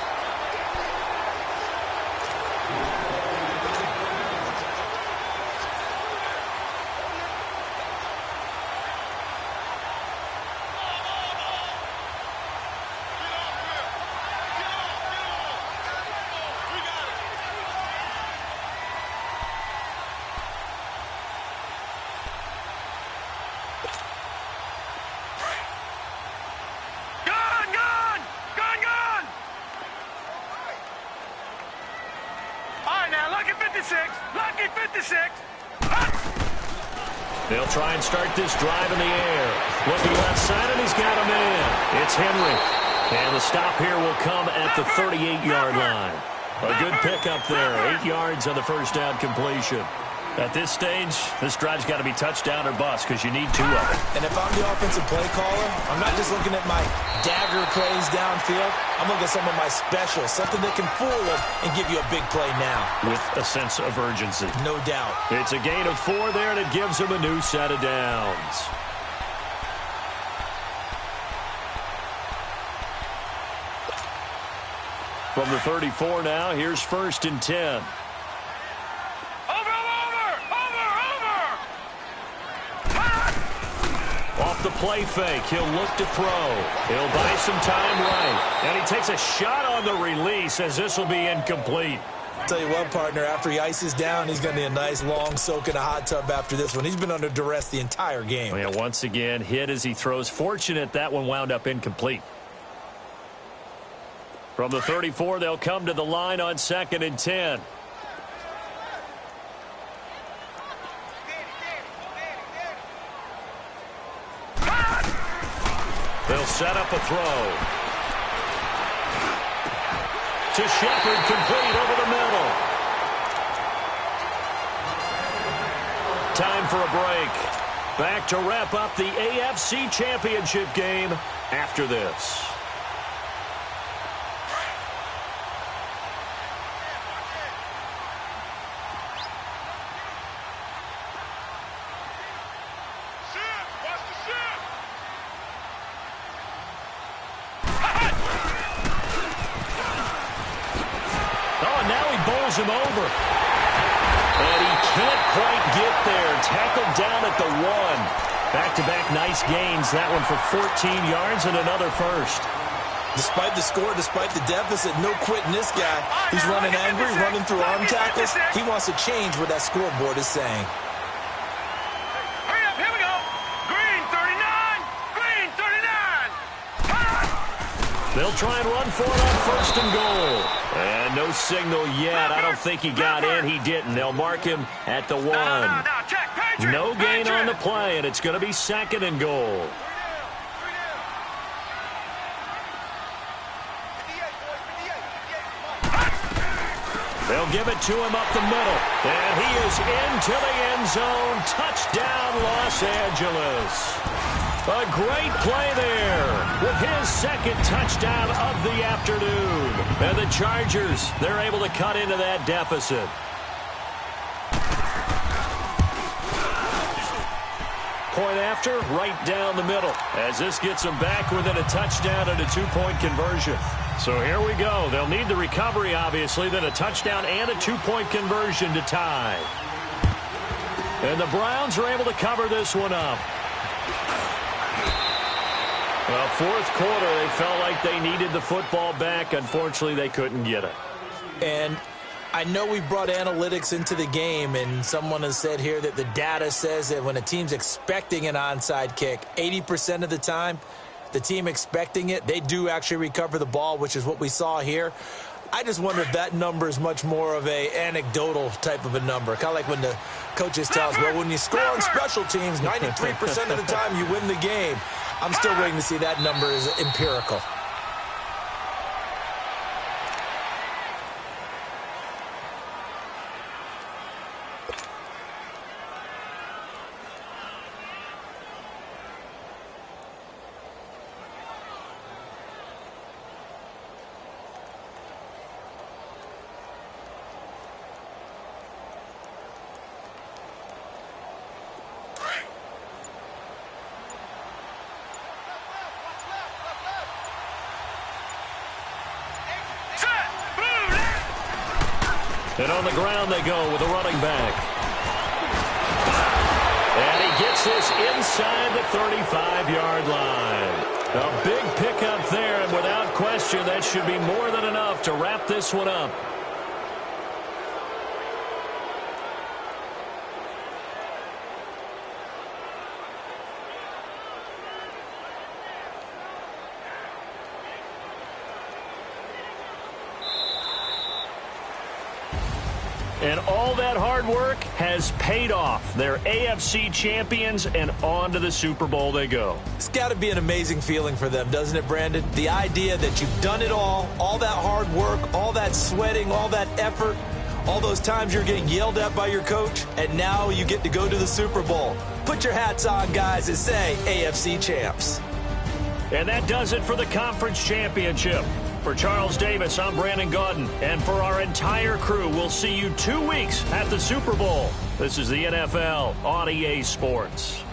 They'll try and start this drive in the air. Looking left side, and he's got a man. It's Henry. And the stop here will come at the 38-yard line. A good pickup there. 8 yards on the first down completion. At this stage, this drive's got to be touchdown or bust because you need 2 of them. And if I'm the offensive play caller, I'm not just looking at my dagger plays downfield. I'm looking at some of my specials, something that can fool them and give you a big play now. With a sense of urgency. No doubt. It's a gain of 4 there, and it gives them a new set of downs. From the 34 now, here's 1st and 10. Off the play fake, he'll look to throw. He'll buy some time right. And he takes a shot on the release as this will be incomplete. I'll tell you what, partner, after he ices down, he's going to need a nice long soak in a hot tub after this one. He's been under duress the entire game. Yeah, once again, hit as he throws. Fortunate that one wound up incomplete. From the 34, they'll come to the line on 2nd and 10. They'll set up a throw. To Shepard, complete over the middle. Time for a break. Back to wrap up the AFC Championship game after this. Him over. And he can't quite get there. Tackled down at the 1. Back-to-back nice gains. That one for 14 yards and another first. Despite the score, despite the deficit, no quitting this guy. He's running angry, running through arm tackles. He wants to change what that scoreboard is saying. Hurry up, here we go. Green 39. Green 39. They'll try and run for it on 1st and goal. And no signal yet. I don't think he got in. He didn't. They'll mark him at the 1. No gain on the play, and it's going to be 2nd and goal. They'll give it to him up the middle. And he is into the end zone. Touchdown, Los Angeles. A great play there with his 2nd touchdown of the afternoon. And the Chargers, they're able to cut into that deficit. Point after, right down the middle, as this gets them back within a touchdown and a 2-point conversion. So here we go. They'll need the recovery, obviously, then a touchdown and a 2-point conversion to tie. And the Browns are able to cover this one up. Well, 4th quarter, they felt like they needed the football back. Unfortunately, they couldn't get it. And I know we brought analytics into the game, and someone has said here that the data says that when a team's expecting an onside kick, 80% of the time, the team expecting it, they do actually recover the ball, which is what we saw here. I just wonder if that number is much more of a anecdotal type of a number. Kind of like when the coaches tell us, well, when you score on special teams, 93% of the time you win the game. I'm still waiting to see that number is empirical. And on the ground they go with a running back. And he gets this inside the 35-yard line. A big pickup there, and without question, that should be more than enough to wrap this one up. And all that hard work has paid off. They're AFC champions, and on to the Super Bowl they go. It's got to be an amazing feeling for them, doesn't it, Brandon? The idea that you've done it all that hard work, all that sweating, all that effort, All those times you're getting yelled at by your coach, and now you get to go to the Super Bowl. Put your hats on, guys, and say AFC champs. And that does it for the conference championship. For Charles Davis, I'm Brandon Gaudin. And for our entire crew, we'll see you 2 weeks at the Super Bowl. This is the NFL on EA Sports.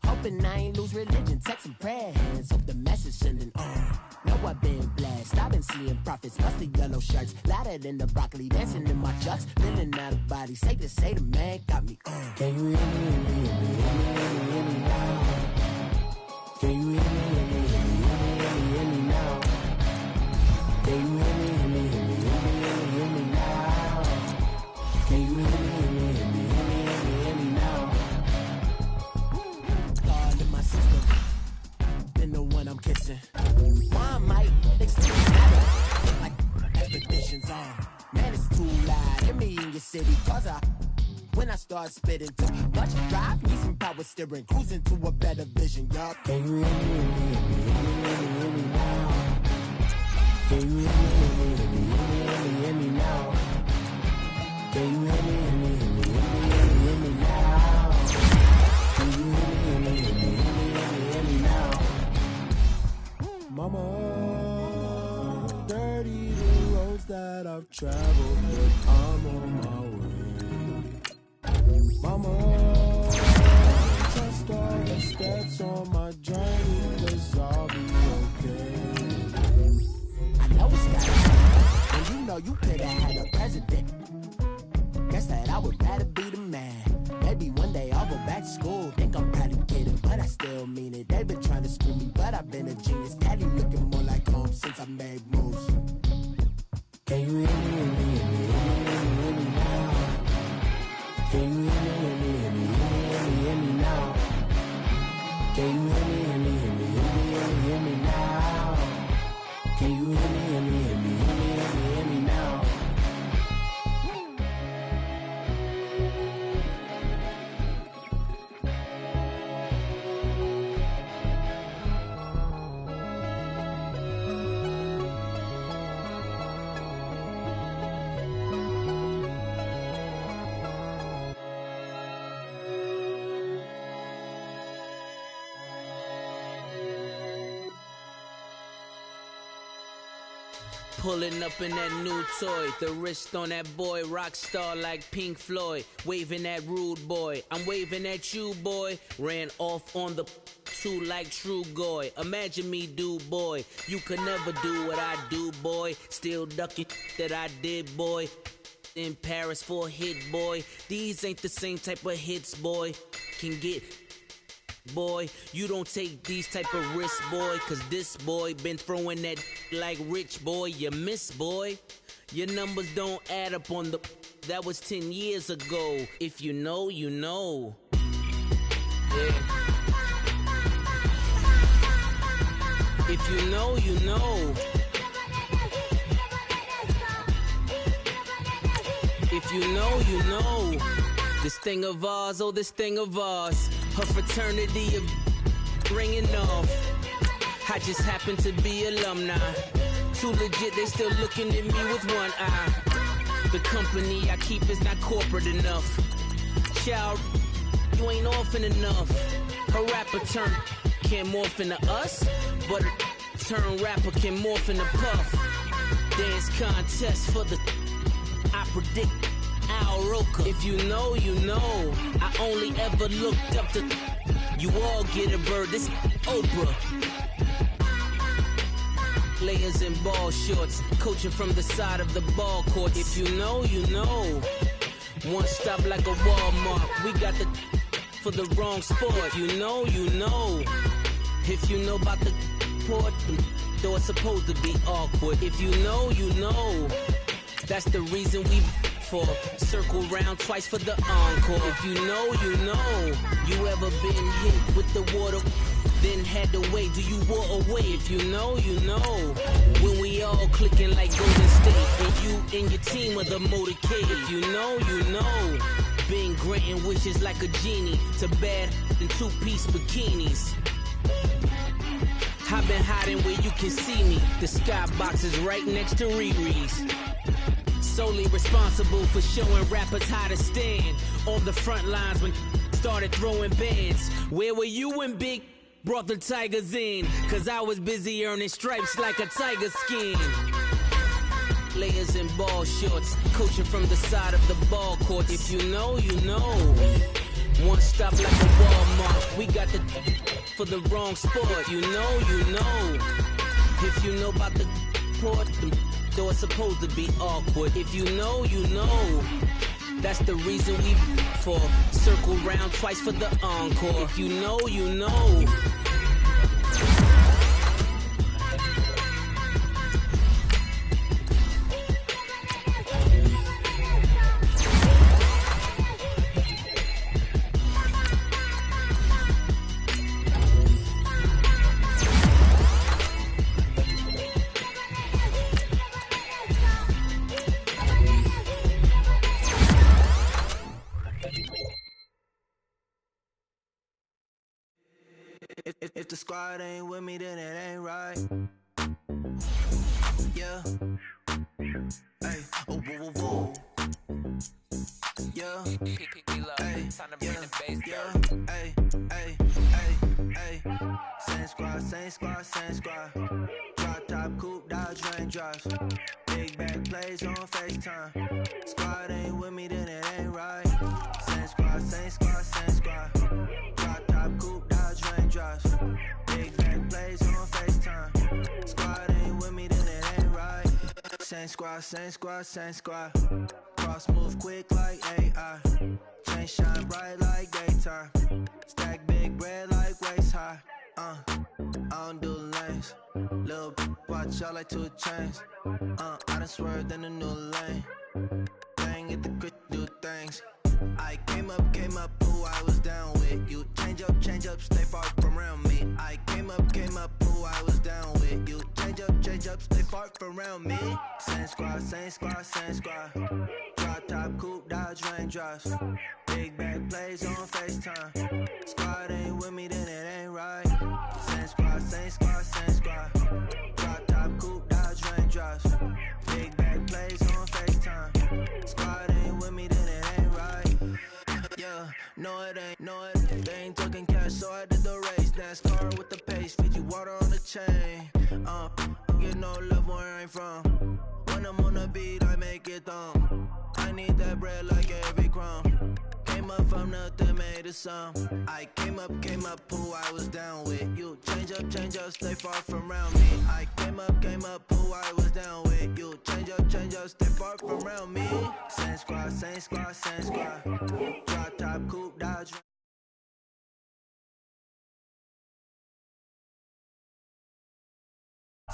Hoping I ain't lose religion, text some prayer hands, hope the message sending on. Know I've been blessed, I've been seeing prophets, busted yellow shirts, louder than the broccoli, dancing in my chucks, feeling out of body, say the man got me on. Can you hear me, hear me now? Can you hear me now? Can you hear me now? Can you hear me now? God in my system, been the one I'm kissing. Why might extend like expeditions on? Man, it's too loud. Hear me in your city, cause when I start spitting too much drive, need some power steering, cruising to a better vision, y'all. Can you hear me now? Can you hear me now? Can you hear me now? Can you hear me now? Mama, dirty the roads that I've traveled, but I'm on my way. Mama, trust all the steps on my journey, 'cause I'll be okay. I know it's gotta happen, and you know you could've had a president. Guess that I would rather be the man. Maybe one day I'll go back to school. Think I'm probably kidding, but I still mean it. They've been trying to screw me, but I've been a genius. Daddy looking more like home since I made moves. Can you hear me now? Can you hear me now? Can you hear me now? Can you hear me now? Pulling up in that new toy, the wrist on that boy, rock star like Pink Floyd, waving at rude boy, I'm waving at you boy, ran off on the two like True Goy, imagine me do boy, you could never do what I do boy, still ducking that I did boy, in Paris for a hit boy, these ain't the same type of hits boy, can get boy, you don't take these type of risks, boy, 'cause this boy been throwing that like rich boy, you miss, boy. Your numbers don't add up on the, that was 10 years ago. If you know, you know. Yeah. If you know, you know. If you know, you know. This thing of ours, oh, this thing of ours. Her fraternity of ringing off. I just happen to be alumni. Too legit, they still looking at me with one eye. The company I keep is not corporate enough. Child, you ain't orphan enough. A rapper turn can't morph into us, but a turn rapper can morph into Puff. Dance contest for the I predict Al Roker. If you know, you know. I only ever looked up to you all get a bird. This Oprah. Layers in ball shorts, coaching from the side of the ball court. If you know, you know. One stop like a Walmart. We got the for the wrong sport. If you know, you know. If you know about the port, though it's supposed to be awkward. If you know, you know. That's the reason we for circle round twice for the encore. If you know, you know. You ever been hit with the water? Then had to wait, do you walk away? If you know, you know. When we all clicking like Golden State, and you and your team are the motorcade. If you know, you know. Been granting wishes like a genie to bad in two-piece bikinis. I've been hiding where you can see me. The skybox is right next to Riri's. Solely responsible for showing rappers how to stand on the front lines when started throwing bands. Where were you when Big brought the Tigers in? Cause I was busy earning stripes like a tiger skin. Layers in ball shorts, coaching from the side of the ball court. If you know, you know. One stop like a Walmart. We got the for the wrong sport. You know, you know. If you know about the port, though it's supposed to be awkward. If you know, you know. That's the reason we for circle round twice for the encore. If you know, you know. If the squad ain't with me, then it ain't right. Yeah. Hey, oh, whoa, whoa, whoa. Yeah. Hey, yeah. Hey, hey, hey, hey. Same squad, same squad, same squad. Drop top, coupe, Dodge Range drives. Big back plays on FaceTime. Squad ain't with me, then it ain't right. Same squad, same squad, same squad. Drop top, coupe, Dodge Range drives. Big back plays on FaceTime. Squad ain't with me, then it ain't right. Same squad, same squad, same squad. Cross move quick like AI. Chain shine bright like daytime. Stack big bread like waist high. I don't do lanes. Lil' watch out like 2 chains. I done swerved in a new lane. Bang at the crit, do things. I came up, who I was down with. You change up, stay far from around me. I came up, who I was down with. You change up, stay far from around me. Same squad, same squad, same squad. Drop top, coupe, Dodge Range drives. Big back plays on FaceTime. Squad ain't with me, then it ain't right. Same squad, same squad, same squad. Drop top, coupe, Dodge Range drives. Big back plays on FaceTime. Squad ain't with me, then it ain't right. Yeah, no it ain't, they ain't talking cash, so I did the race. NASCAR with the pace, feed you water on the chain. Get no love where I'm from. When I'm on the beat, I make it thumb. I need that bread like every crumb. Came up from nothing, made a sum. I came up, who I was down with. You change up, stay far from around me. I came up, who I was down with. You change up, stay far from around me. Same squad, same squad, same squad. Drop top, coupe, Dodge.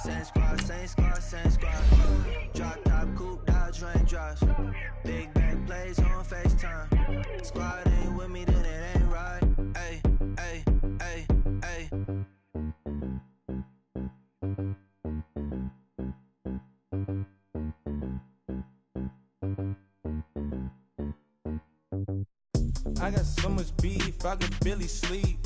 Same squad, same squad, same squad. Drop top, coupe, Dodge Range drives. Big back plays on FaceTime. Squad ain't with me, then it ain't right. Ay, ay, ay, ay. I got so much beef, I could barely sleep.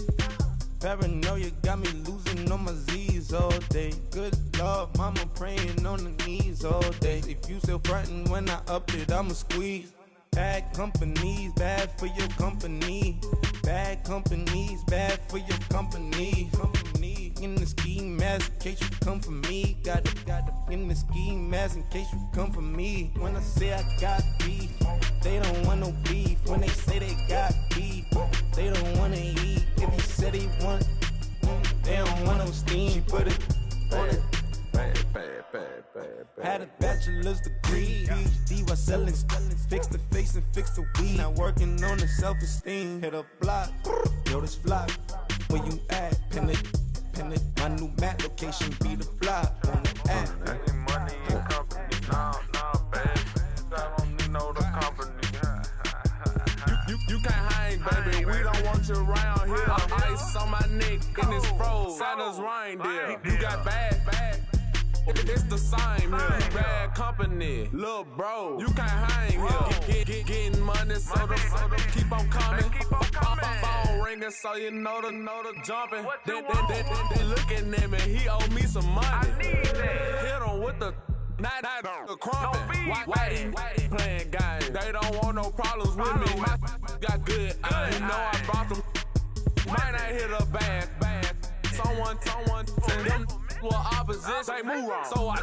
Paranoia got me losing on my Z's all day. Good Lord, mama praying on the knees all day. If you still frontin' when I up it, I'ma squeeze. Bad companies, bad for your company. Bad companies, bad for your company. Company in the ski mask in case you come for me. Got it in the ski mask in case you come for me. When I say I got beef, they don't want no beef. When they say they got beef, they don't wanna eat. If you said they want, they don't want no steam. She put it on it. Had a bachelor's degree, PhD while selling, fix the face and fix the weed. Now working on the self-esteem. Hit a block, yo this flock. Where you at? Pin it. My new map location be the block on the app. Any money in company, no, baby. I don't need no the company. You can't hang, baby. We don't want you around here. Ice on my neck and it's froze. Santa's reindeer. You got bad. It's the same here. Bad company, little bro. You can't hang here. Getting money, so the keep on coming. Phone ringing, so you know the jumping. They looking at me, he owe me some money. Hit him with the not the crumping. Why they playing games? They don't want no problems with me. My got good. You know I brought them. Might not hit a bad. Someone tell them. Well, opposition, they move wrong. So I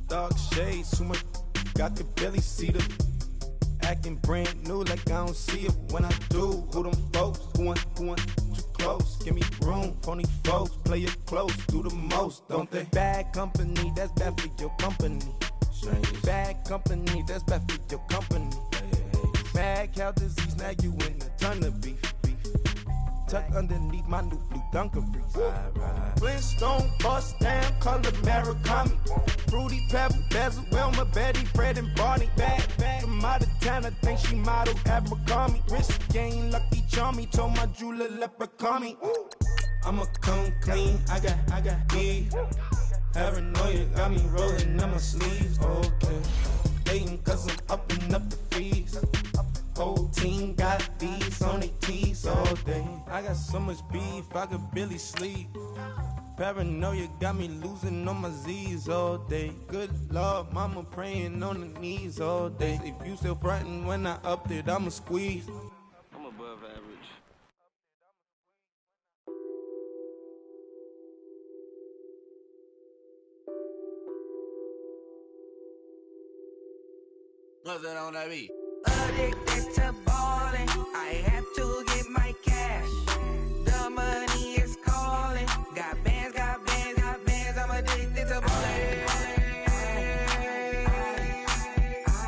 dark shades, too much. I could barely see them. Acting brand new, like I don't see it when I do. Who them folks? Who want too close? Give me room, phony folks. Play it close, do the most, don't they? Bad company, that's bad for your company. Bad company, that's bad for your company. Mad cow disease, now you in a ton of beef. Tuck underneath my new blue Dunkaroos. Flintstone, bust down, color Murakami. Fruity Pebble, Basil, Wilma, Betty, Fred, and Barney. Bad from out of town, I think she model Abercrombie. Wrist game, Lucky Charmy, told my jeweler leprechaun. I'ma come clean, I got beef. Paranoia got me rolling on my sleeves. Okay, hating cause I'm upping up the fees. Whole team got these on their tees all day. I got so much beef, I could barely sleep. Paranoia got me losing on my Z's all day. Good Lord, mama praying on the knees all day. If you still frontin' when I upped it, I'ma squeeze. I'm above average. What's that on that beat? Addicted to ballin', I have to get my cash. The money is calling. Got bands, I'm addicted to ballin'.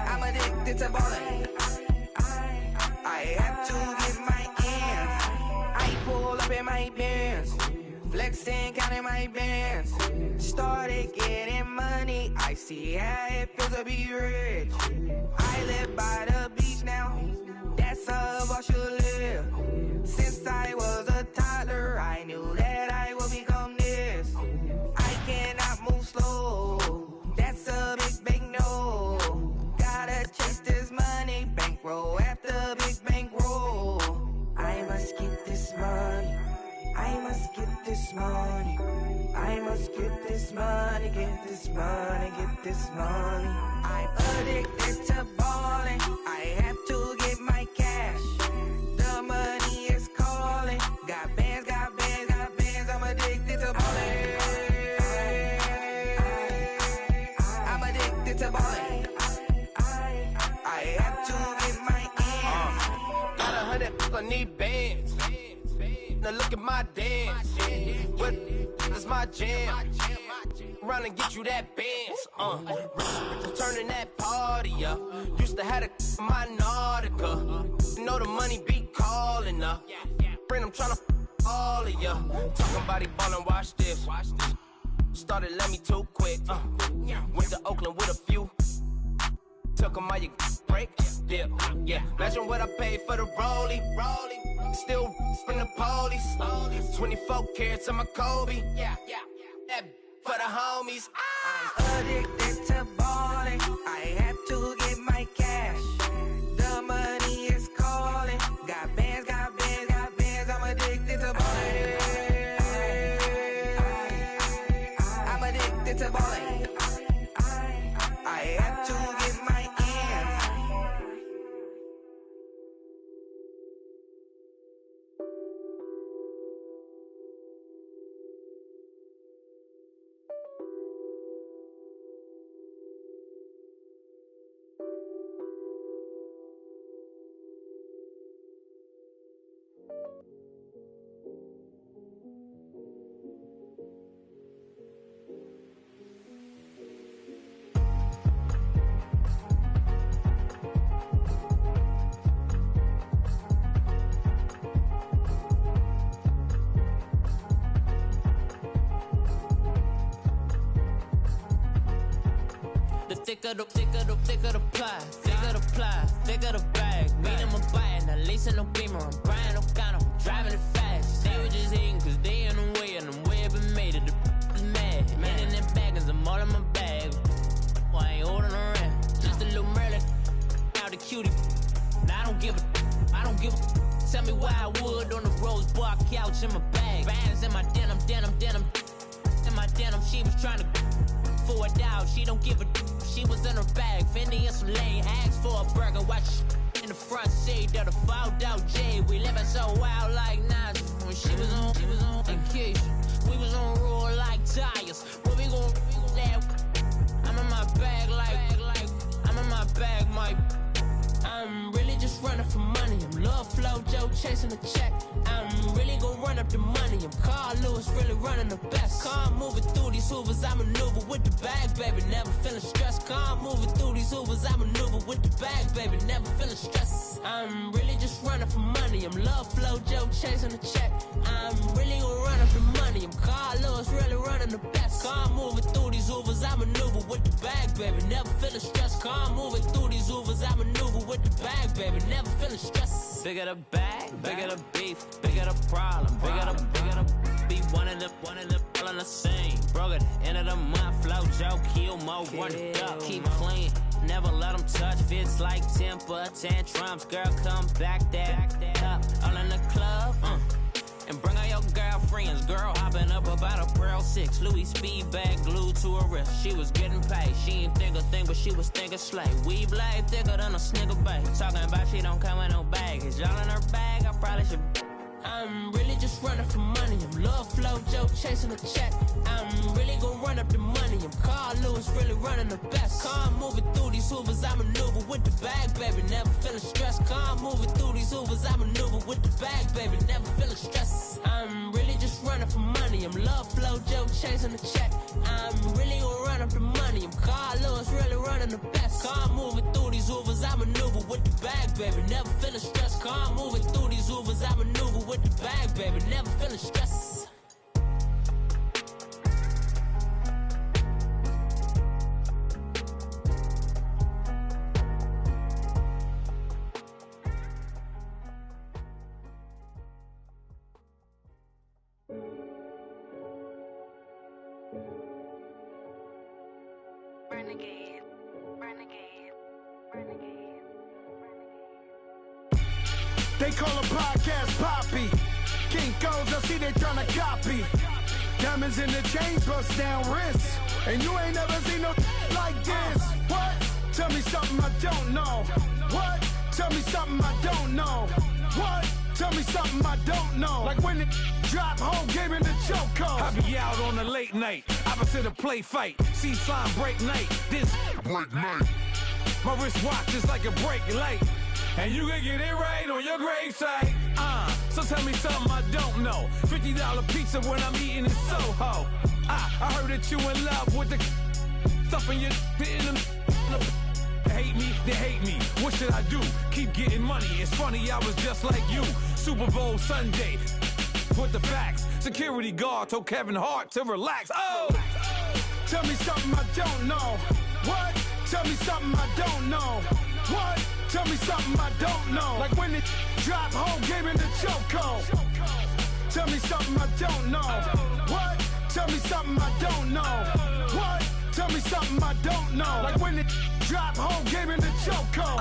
I'm addicted to ballin'. I have to get my ends. I pull up in my pants, flexing, counting my bands. Started getting money, I see how it feels to be rich. I live by the beach now, that's how I should live. Since I was a toddler, I knew that I would become this. I cannot move slow, that's a big no. Gotta chase this money, bankroll after big bankroll. I must get this money, I must get this money. I must get this money, get this money, get this money. I'm addicted to ballin', I have to get my cash. The money is calling. Got bands, I'm addicted to ballin'. I'm addicted to ballin'. I have to get my ends. Got 100, I need bands. Now look at my dance. What is my jam? Run and get you that bands. Turning that party up. Used to have a my Nautica. You know the money be calling up. Friend, I'm tryna all of ya. Talking about he ballin', watch this. Started let me too quick. Went to Oakland with a few. Took 'em all you break. Yeah. Imagine what I paid for the rollie. Still from the police. 24 carats on my Kobe. That for the homies. I'm addicted to ballin', I have to get my cash. The money is calling. thicker the pie, thicker the ply, thicker the bag. Meet him a buying, at least in no beamer. I'm buying no kind of driving it fast. They were just hating cause they in the way and the way it been made it. The is mad. Hitting them baggins, I'm all in my bag. Well, I ain't holding around. Just a little Merlin, out the cutie. Now I don't give a. Tell me why I would on the rose bar couch in my bag. Bands in my denim. In my denim, she was trying to for a doubt. She don't give a. She was in her bag. Fendi and some lane hags for a burger. Watch in the front seat of the fouled out J. We living so wild like Nas. When she was on vacation. We was on roll like tires. What we gon' laugh? I'm in my bag like I'm in my bag, Mike. I'm really just running for money. I'm Love Flow Joe chasing the check. I'm really gonna run up the money. I'm Carl Lewis, really running the best. Calm moving through these hoovers, I maneuver with the bag, baby. Never feeling stressed. Calm moving through these hoovers, I maneuver with the bag, baby. Never feeling stressed. I'm really just running for money. I'm Love Flow Joe chasing the check. I'm really gonna run up the money. I'm Carl Lewis, really running the best. Calm moving through these hoovers, I maneuver with the bag, baby. Never feeling stressed. Calm moving through these hoovers, I maneuver with the bag, baby. Never feeling stressed. Bigger the bag, bigger the beef, bigger the problem, bigger the be one of the all in the same. Broke at the end of the month, Flow Joe, kill mo, run it up, keep clean. Never let them touch, fits like temper tantrums. Girl, come back that up, all in the club, and bring all your girlfriends. Girl hopping up about a Pearl 6 Louis speed bag glued to her wrist. She was getting paid. She ain't think a thing, but she was thinking slay. Weave blade thicker than a snigger bag. Talking about she don't come with no baggage. Y'all in her bag, I probably should. I'm really just running for money. I'm Love Flow Joe chasing the check. I'm really gonna run up the money. I'm Carl Lewis, really running the best. Calm moving through these hoovers, I maneuver with the bag, baby. Never feeling stressed. Calm moving through these hoovers, I maneuver with the bag, baby. Never feeling stressed. I'm really just running for money. I'm Love Flow Joe chasing the check. I'm really gonna run up the money. I'm Carl Lewis, really running the best. Calm moving through these hoovers, I maneuver with the bag, baby. Never feeling stressed. Calm moving through these hoovers, I maneuver with the bag, baby. Never feeling stressed. Renegade, renegade, renegade. They call a podcast Poppy. Kinkos, I see they tryna copy. Diamonds in the chains, bust down wrists. And you ain't never seen no like this. What? Tell me something I don't know. What? Tell me something I don't know. What? Tell me something I don't know. Like when it drop home, game in the chokehold. I be out on a late night, opposite a play fight. See sign break night, this break night. My wristwatch is like a break light. And you can get it right on your gravesite. So tell me something I don't know. $50 pizza when I'm eating in Soho. I heard that you in love with the stuff in your in them. They hate me. What should I do? Keep getting money. It's funny, I was just like you. Super Bowl Sunday. With the facts. Security guard told Kevin Hart to relax. Oh! Tell me something I don't know. What? Tell me something I don't know. What? Tell me something I don't know. Like when it drop home, game in the chokehold. Tell me something I don't know. What? Tell me something I don't know. What? Tell me something I don't know. Like when it drop home, game in the chokehold.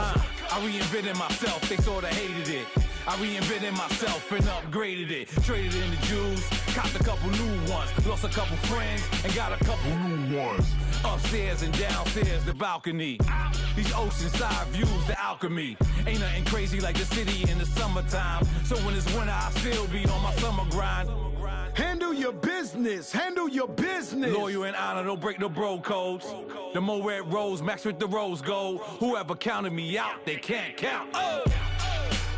I reinvented myself, they sorta hated it. I reinvented myself and upgraded it. Traded in the Jews, copped a couple new ones. Lost a couple friends and got a couple new ones. Upstairs and downstairs, the balcony. These oceanside views, the alchemy. Ain't nothing crazy like the city in the summertime. So when it's winter, I still be on my summer grind. Handle your business, handle your business. Loyal and honor, don't break the bro codes. The more red rose match with the rose gold. Whoever counted me out, they can't count. Oh!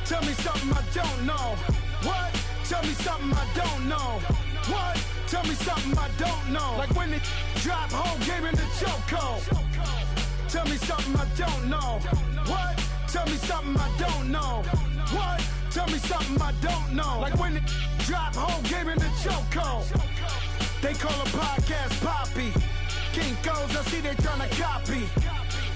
Tell me something I don't know. What? Tell me something I don't know. What? Tell me something I don't know. Like when it drop home, game in the chokehold. Tell me something I don't know. What? Tell me something I don't know. What? Tell me something I don't know. Like when it drop home, game in the chokehold. They call a podcast Poppy. Kinkos, I see they tryna copy.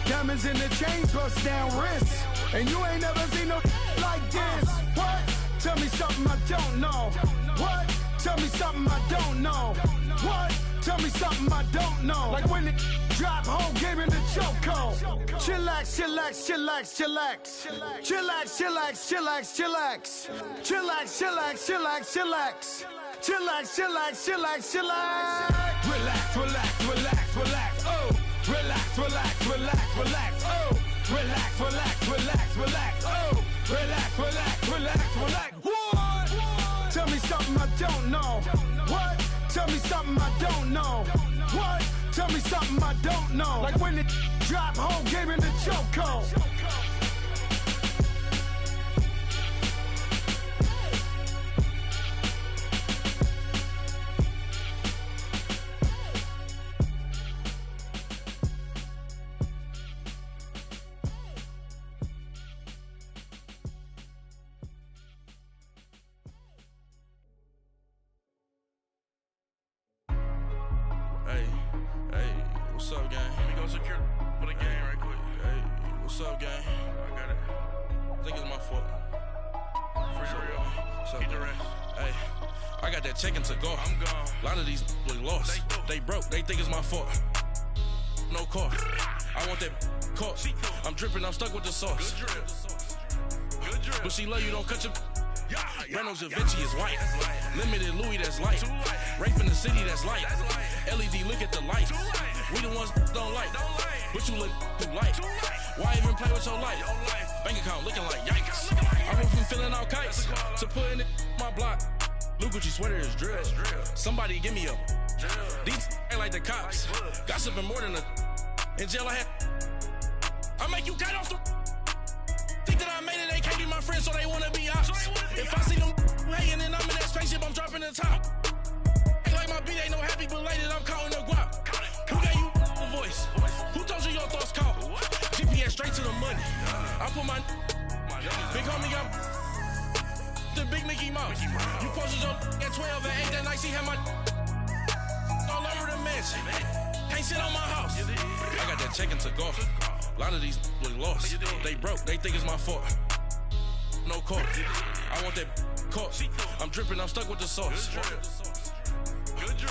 Diamonds in the chains, bust down wrists. And you ain't never seen no like this. What? Tell me something I don't know. What? Tell me something I don't know. What? Tell me something I don't know. Like when it drop, whole game in the chokehold. Chillax, chillax, chillax, chillax. Chillax, chillax, chillax, chillax. Chillax, chillax, chillax, chillax. Chillax, chillax, chillax, chillax. Relax, relax, relax, relax. Oh, relax, relax, relax, relax. Oh, relax, relax, relax, relax. Oh, relax, relax, relax, relax. What? Tell me something I don't know. What? Tell me something I don't know. What? Tell me something I don't know. Like when it drop, whole game in the chokehold. What's up, gang? Let me go secure for the game right quick. Hey, what's up, gang? I got it. I think it's my fault. For real. What's up, the rest. Hey, I got that check-in to go. I'm gone. A lot of these look lost. They broke. They think it's my fault. No car. I want that caught. I'm dripping. I'm stuck with the sauce. Good drip. Good drip. But she love you. Don't cut your... Reynolds Da Vinci is white. Limited Louis, that's light. Rape in the city, that's light. LED, look at the light. We the ones don't like. But you look too light. Why even play with your life? Bank account looking like yikes. I went from filling out kites to putting it in my block. Blue Gucci sweater is drill. Somebody give me a. These ain't like the cops. Gossiping more than a. In jail I had. I make you cut off the. Think that I made it, they can't be my friends, so they wanna be ops. If I see them hating and I'm in that spaceship, I'm dropping the top. Ain't like my beat, ain't no happy belated, I'm counting the guap. Who gave you a voice? Who told you your thoughts count? GPS straight to the money. I put my big homie got the big Mickey Mouse. You posted your at 12 and 8 that night, she had my all over the mansion. Can't sit on my house. I got that check-in to go. A lot of these look lost. They broke, they think it's my fault. No car. I want that caught. I'm dripping, I'm stuck with the sauce.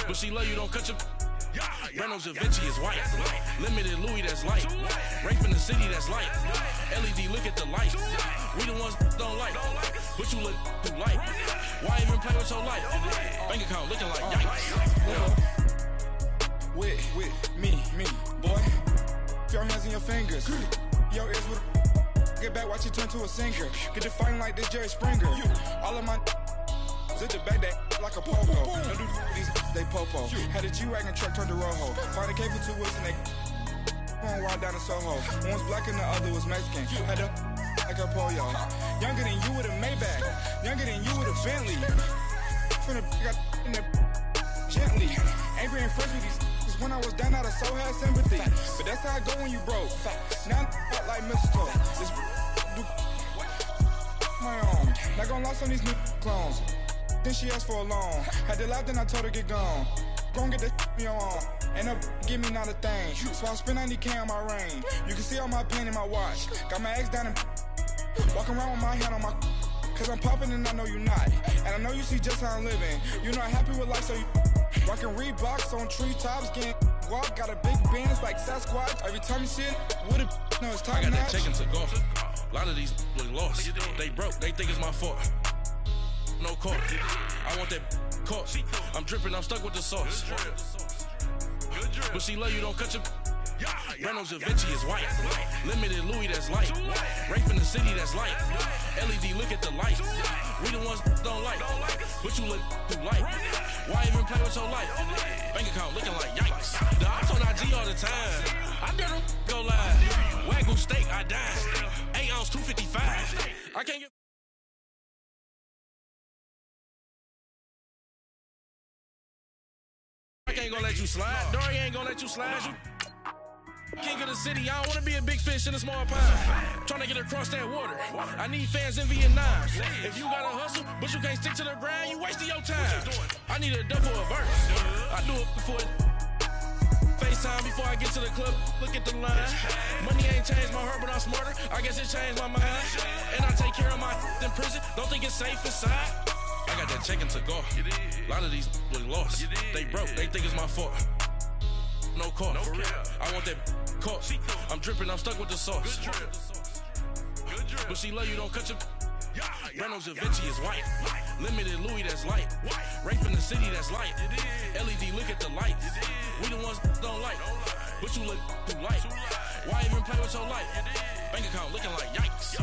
But she love you, don't cut your. Reynolds Da Vinci is white. Limited Louis, that's light. Rape in the city, that's light. LED, look at the light. We the ones don't like. But you look too light. Why even play with your life? Bank account looking like yikes. With me, boy. Your hands and your fingers. Your ears with get back, watch you turn to a singer. Get to fighting like this Jerry Springer. All of my zip the back that like a pogo. Don't do these they popo. Had a G-Wagon truck turned to Rojo. Find a cable 2 wheels and they going wild down in Soho. One was black and the other was Mexican. Had a like a pollo. Younger than you with a Maybach. Younger than you with a Bentley. From the got in the gently. Ain't been friends with these. When I was down out of so had sympathy. But that's how I go when you broke. Now I'm like mistletoe. This my own. Not gonna lost on these new clones. Then she asked for a loan. Had to laugh, then I told her get gone. Gon' get that me on. Ain't no give me not a thing. So I spend 90K on my range. You can see all my pain in my watch. Got my ex down and walking around with my hand on my. Cause I'm popping and I know you not. And I know you see just how I'm living. You're not happy with life, so you. Rockin' Reeboks on treetops, getting walk, got a big bands like Sasquatch. Every time you see it, with a no, it's time. I got that check-in to go. A lot of these look lost. They broke, they think it's my fault. No car. I want that caught. I'm dripping, I'm stuck with the sauce. But she love you, don't cut your. Reynolds Da Vinci is white. Limited Louis, that's light. Rape in the city, that's light. LED, look at the light. We the ones don't like. But you look too light. Why even play with your life? Bank account looking like yikes. The ops on IG all the time. I dare them go live. Wagyu steak, I dine. 8 ounce, 255. I can't get. I ain't gonna let you slide. Dory ain't gonna let you slide. You king of the city, I don't wanna be a big fish in a small pond. Trying to get across that water. I need fans in Vietnam. If you gotta hustle, but you can't stick to the grind, you wasting your time. I need a double of verse. I do it before it. FaceTime before I get to the club. Look at the line. Money ain't changed my heart, but I'm smarter. I guess it changed my mind. And I take care of my in prison. Don't think it's safe inside. I got that check to go. A lot of these was lost. They broke. They think it's my fault. No call. For real. I want that caught. I'm dripping. I'm stuck with the sauce. But she love you. Don't cut your. Reynolds Da Vinci is white. Limited Louis, that's light. Rape in the city, that's light. LED, look at the lights. We the ones don't like. But you look too light. Why even play with your life? Bank account looking like yikes.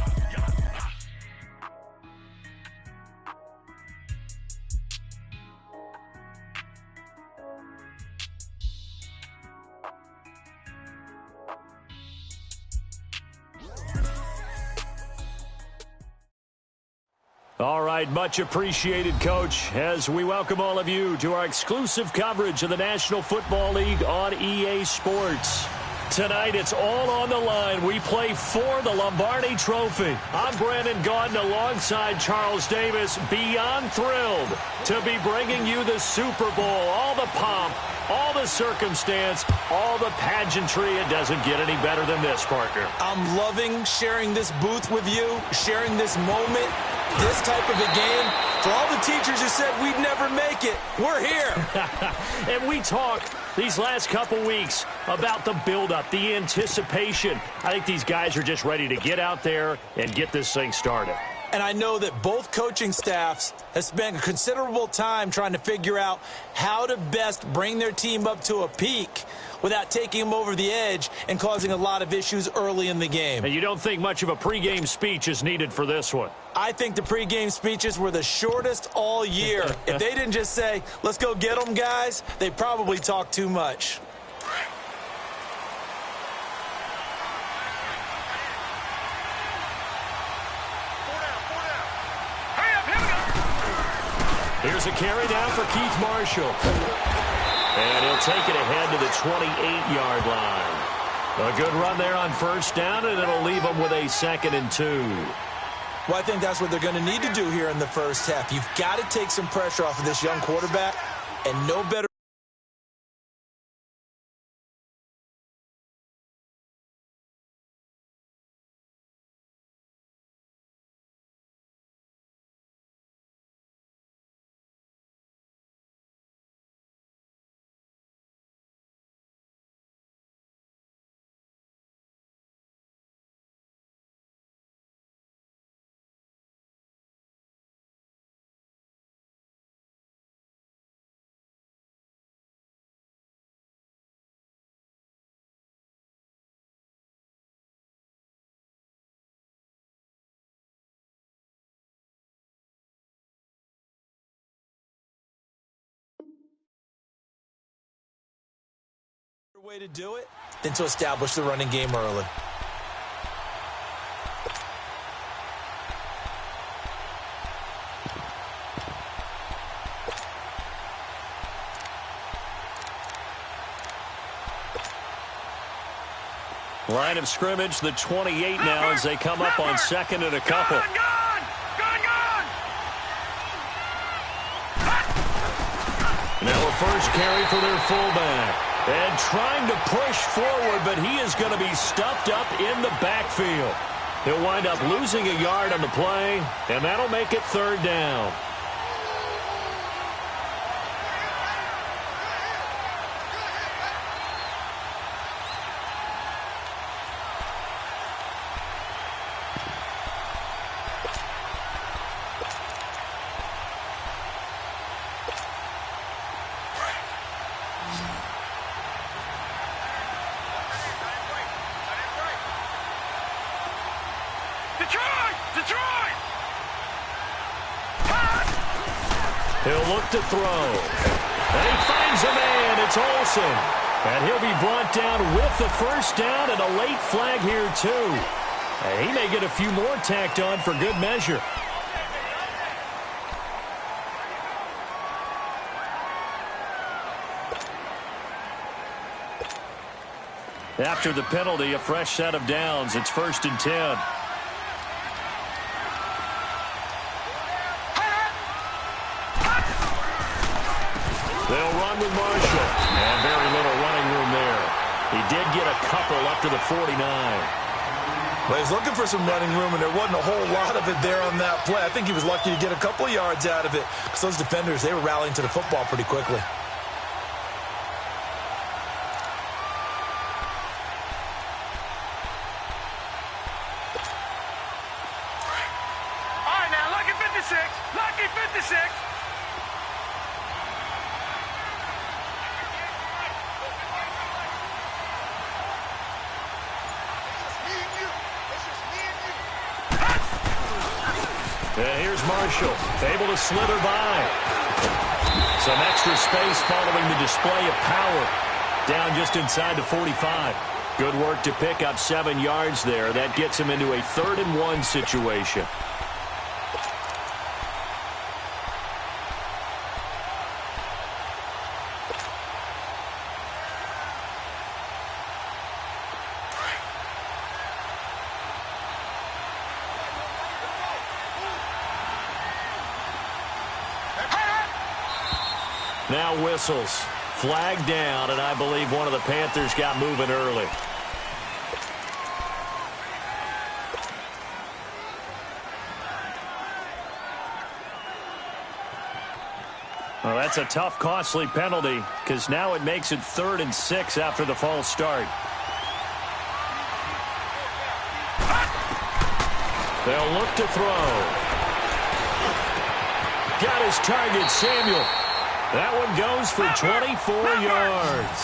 All right, much appreciated, Coach, as we welcome all of you to our exclusive coverage of the National Football League on EA Sports. Tonight, it's all on the line. We play for the Lombardi Trophy. I'm Brandon Gaudin alongside Charles Davis, beyond thrilled to be bringing you the Super Bowl. All the pomp, all the circumstance, all the pageantry. It doesn't get any better than this, partner. I'm loving sharing this booth with you, sharing this moment, this type of a game. For all the teachers who said we'd never make it, we're here. And we talked these last couple weeks about the buildup, the anticipation. I think these guys are just ready to get out there and get this thing started. And I know that both coaching staffs have spent considerable time trying to figure out how to best bring their team up to a peak without taking them over the edge and causing a lot of issues early in the game. And you don't think much of a pregame speech is needed for this one? I think the pregame speeches were the shortest all year. If they didn't just say, let's go get them, guys, they probably talked too much. Here's a carry down for Keith Marshall. And he'll take it ahead to the 28-yard line. A good run there on first down, and it'll leave them with a 2nd and 2. Well, I think that's what they're going to need to do here in the first half. You've got to take some pressure off of this young quarterback, and no better. Way to do it than to establish the running game early. Line of scrimmage, the 28 now as they come up on 2nd and a couple. Now a first carry for their fullback. And trying to push forward, but he is going to be stuffed up in the backfield. He'll wind up losing a yard on the play, and that'll make it 3rd down. He'll look to throw. And he finds a man. It's Olsen. And he'll be brought down with the first down and a late flag here, too. And he may get a few more tacked on for good measure. After the penalty, a fresh set of downs. It's 1st and 10. They'll run with Marshall. And very little running room there. did get a couple up to the 49. Well, he's looking for some running room, and there wasn't a whole lot of it there on that play. I think he was lucky to get a couple yards out of it because those defenders, they were rallying to the football pretty quickly. All right, now, lucky 56. Lucky 56. Here's Marshall, able to slither by. Some extra space following the display of power. Down just inside the 45. Good work to pick up 7 yards there. That gets him into a 3rd-and-1 situation. Now whistles. Flag down, and I believe one of the Panthers got moving early. Well, that's a tough, costly penalty because now it makes it 3rd and 6 after the false start. They'll look to throw. Got his target, Samuel. That one goes for 24 yards.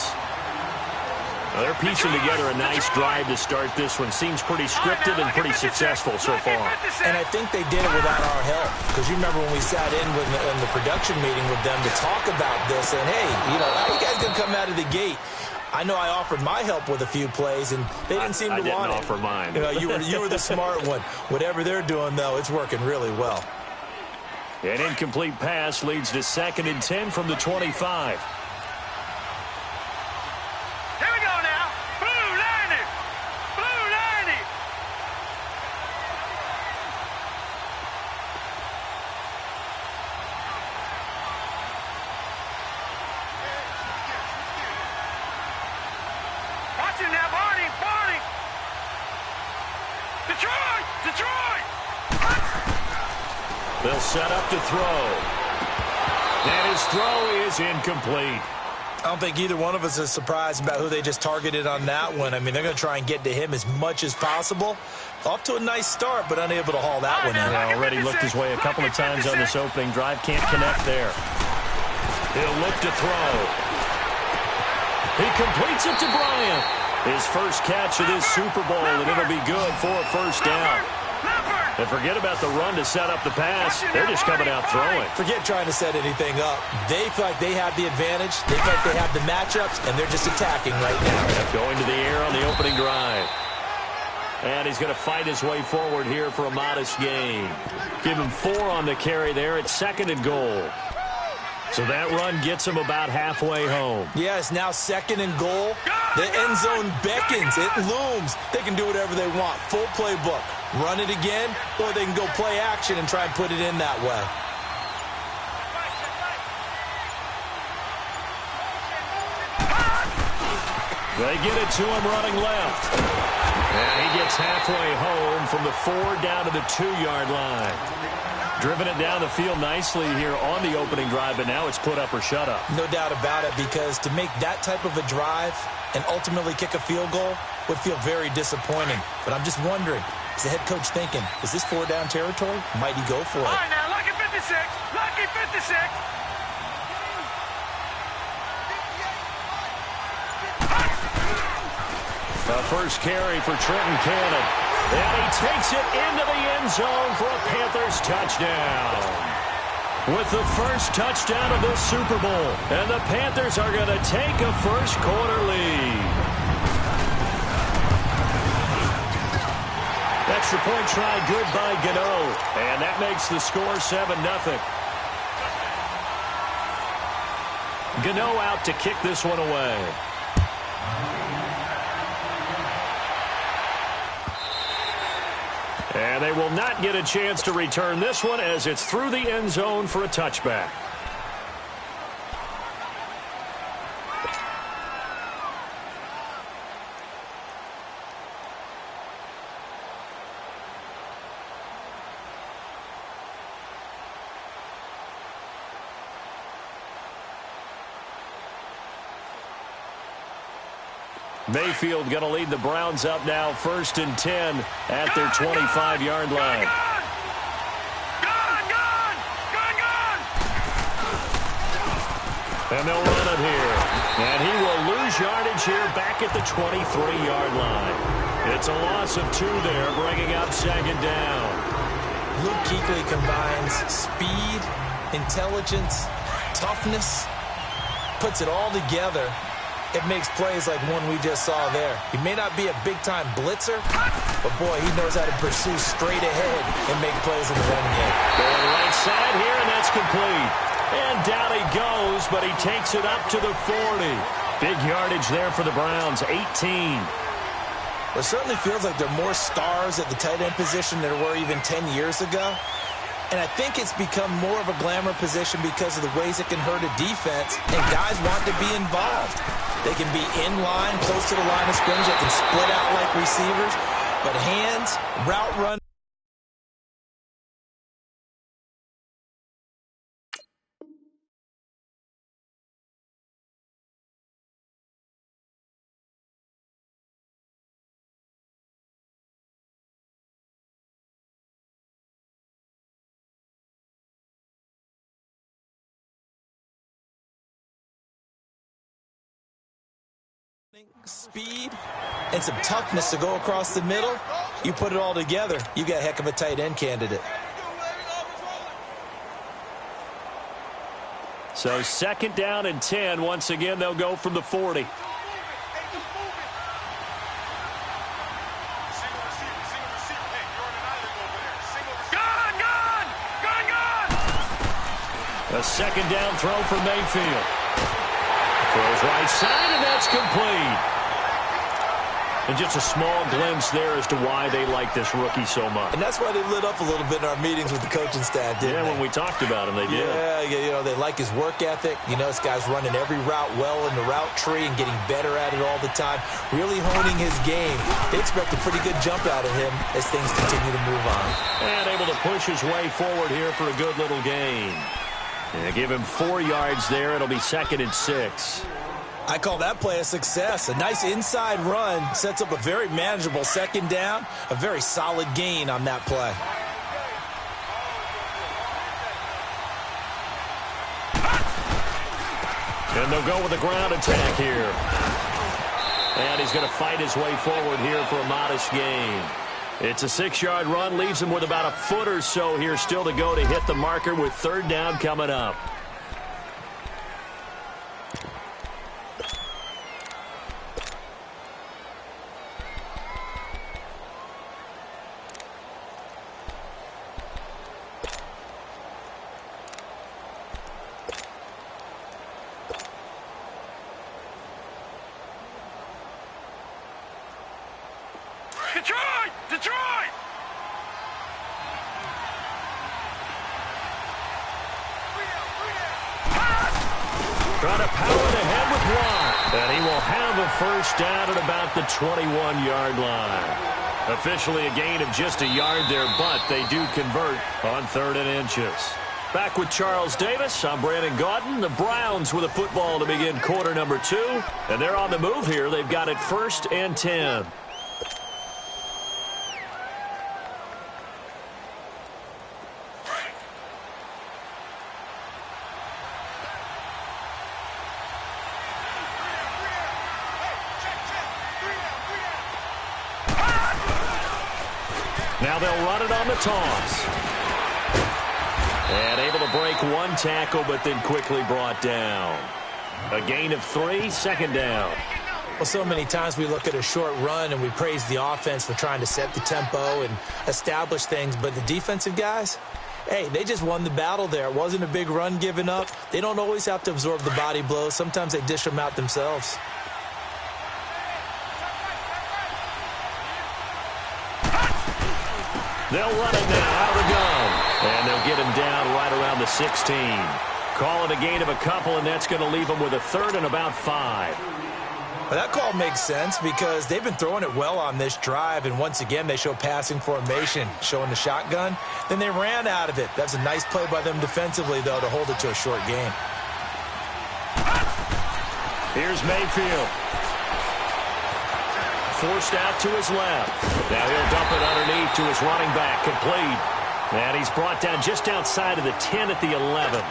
Well, they're piecing together a nice drive to start this one. Seems pretty scripted and pretty successful so far. And I think they did it without our help. Because you remember when we sat in the production meeting with them to talk about this. And, hey, you know, how are you guys going to come out of the gate? I know I offered my help with a few plays, and they didn't seem to want it. I didn't offer mine. You know, you were the smart one. Whatever they're doing, though, it's working really well. An incomplete pass leads to 2nd and 10 from the 25. Here we go now. Blue 90. Blue 90. Watch it now, Barney. Barney. Detroit. Detroit. They'll set up to throw. And his throw is incomplete. I don't think either one of us is surprised about who they just targeted on that one. I mean, they're going to try and get to him as much as possible. Off to a nice start, but unable to haul that one in. Already looked his way a couple of times on this opening drive. Can't connect there. He'll look to throw. He completes it to Bryant. His first catch of this Super Bowl, and it'll be good for a first down. And forget about the run to set up the pass. They're just coming out throwing. Forget trying to set anything up. They feel like they have the advantage. They feel like they have the matchups, and they're just attacking right now. Going to the air on the opening drive. And he's going to fight his way forward here for a modest gain. Give him 4 on the carry there at 2nd and goal. So that run gets him about halfway home. Yeah, it's now 2nd and goal. The end zone beckons. It looms. They can do whatever they want. Full playbook. Run it again, or they can go play action and try and put it in that way. They get it to him running left. And he gets halfway home from the 4 down to the 2-yard line. Driven it down the field nicely here on the opening drive, but now it's put up or shut up. No doubt about it, because to make that type of a drive and ultimately kick a field goal would feel very disappointing. But I'm just wondering, is the head coach thinking, is this 4-down territory? Might he go for it? All right, now, lucky 56. Lucky 56. The first carry for Trenton Cannon. And he takes it into the end zone for a Panthers touchdown. With the first touchdown of this Super Bowl. And the Panthers are going to take a first-quarter lead. Extra point try good by Gano. And that makes the score 7-0. Gano out to kick this one away. And they will not get a chance to return this one as it's through the end zone for a touchback. Mayfield going to lead the Browns up now 1st and 10 at their 25-yard line. And they'll run it here. And he will lose yardage here back at the 23-yard line. It's a loss of 2 there, bringing up 2nd down. Luke Kuechly combines speed, intelligence, toughness, puts it all together. It makes plays like one we just saw there. He may not be a big-time blitzer, but, boy, he knows how to pursue straight ahead and make plays in the running game. Going right side here, and that's complete. And down he goes, but he takes it up to the 40. Big yardage there for the Browns, 18. It certainly feels like there are more stars at the tight end position than there were even 10 years ago. And I think it's become more of a glamour position because of the ways it can hurt a defense, and guys want to be involved. They can be in line, close to the line of scrimmage. They can split out like receivers. But hands, route run. Speed and some toughness to go across the middle. You put it all together, you got a heck of a tight end candidate. So 2nd down and 10. Once again, they'll go from the 40. A 2nd down throw for Mayfield. Throws right side, and that's complete. And just a small glimpse there as to why they like this rookie so much. And that's why they lit up a little bit in our meetings with the coaching staff, didn't they? When we talked about him, they did. Yeah, you know, they like his work ethic. You know, this guy's running every route well in the route tree and getting better at it all the time, really honing his game. They expect a pretty good jump out of him as things continue to move on. And able to push his way forward here for a good little gain. And give him 4 yards there. It'll be 2nd and 6. I call that play a success. A nice inside run sets up a very manageable 2nd down. A very solid gain on that play. And they'll go with a ground attack here. And he's going to fight his way forward here for a modest gain. It's a 6-yard run, leaves him with about a foot or so here still to go to hit the marker with 3rd down coming up. Detroit! Trying to power ahead with one. And he will have a 1st down at about the 21-yard line. Officially a gain of just a yard there, but they do convert on 3rd and inches. Back with Charles Davis, I'm Brandon Gaudin. The Browns with a football to begin quarter number 2. And they're on the move here. They've got it 1st and 10. Now they'll run it on the toss. And able to break one tackle, but then quickly brought down. A gain of 3, 2nd down. Well, so many times we look at a short run and we praise the offense for trying to set the tempo and establish things, but the defensive guys, hey, they just won the battle there. It wasn't a big run given up. They don't always have to absorb the body blows. Sometimes they dish them out themselves. They'll run it now out of the gun. And they'll get him down right around the 16. Call it a gain of a couple, and that's going to leave him with a 3rd and about 5. Well, that call makes sense because they've been throwing it well on this drive, and once again they show passing formation, showing the shotgun. Then they ran out of it. That's a nice play by them defensively, though, to hold it to a short gain. Here's Mayfield. forced out to his left. Now he'll dump it underneath to his running back, complete. And he's brought down just outside of the 10 at the 11.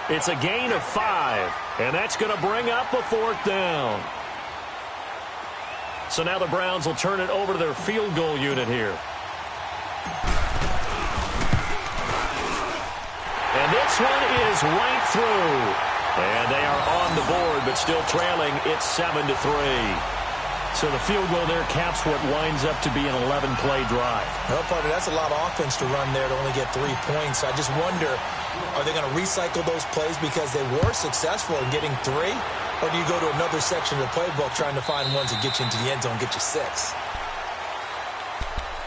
It's a gain of 5, and that's going to bring up a 4th down. So now the Browns will turn it over to their field goal unit here. And this one is right through. And they are on the board, but still trailing. It's 7-3. So the field goal there caps what winds up to be an 11-play drive. Well, partner, that's a lot of offense to run there to only get 3 points. I just wonder, are they going to recycle those plays because they were successful in getting 3? Or do you go to another section of the playbook trying to find ones that get you into the end zone, get you 6?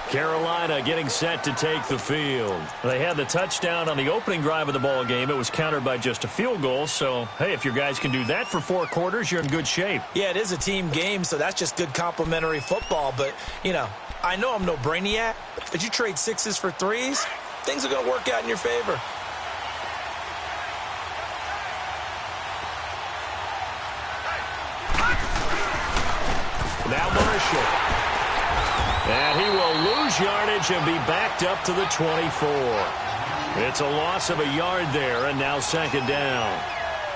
Carolina getting set to take the field. They had the touchdown on the opening drive of the ball game. It was countered by just a field goal. So, hey, if your guys can do that for 4 quarters, you're in good shape. Yeah, it is a team game, so that's just good complimentary football. But, you know, I know I'm no brainiac, but you trade 6s for 3s, things are going to work out in your favor. Now Marshall. And he will lose yardage and be backed up to the 24. It's a loss of a yard there, and now 2nd down.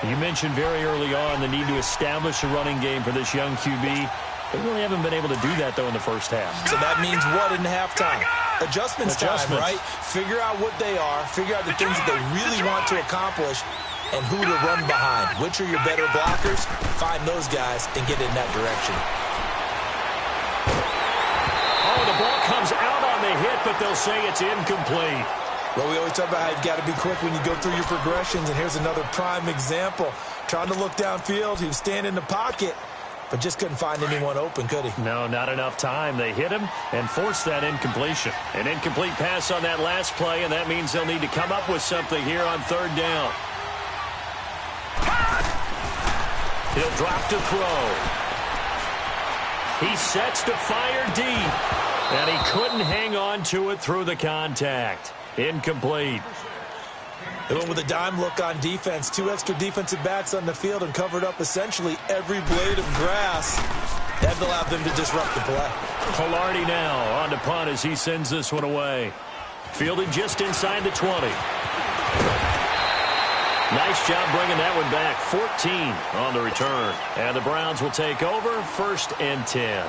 You mentioned very early on the need to establish a running game for this young QB. They really haven't been able to do that, though, in the first half. So that means what in halftime? Adjustments time, right? Figure out what they are, figure out the things that they really want to accomplish, and who to run behind. Which are your better blockers? Find those guys and get in that direction. Oh, the ball comes out on the hit, but they'll say it's incomplete. Well, we always talk about how you've got to be quick when you go through your progressions, and here's another prime example. Trying to look downfield, he was standing in the pocket, but just couldn't find anyone open, could he? No, not enough time. They hit him and forced that incompletion. An incomplete pass on that last play, and that means they'll need to come up with something here on 3rd down. He'll drop to throw. He sets to fire deep, and he couldn't hang on to it through the contact. Incomplete. They went with a dime look on defense. 2 extra defensive backs on the field and covered up essentially every blade of grass. That allowed them to disrupt the play. Polardi now on to punt as he sends this one away. Fielded just inside the 20. Nice job bringing that one back. 14 on the return. And the Browns will take over 1st and 10.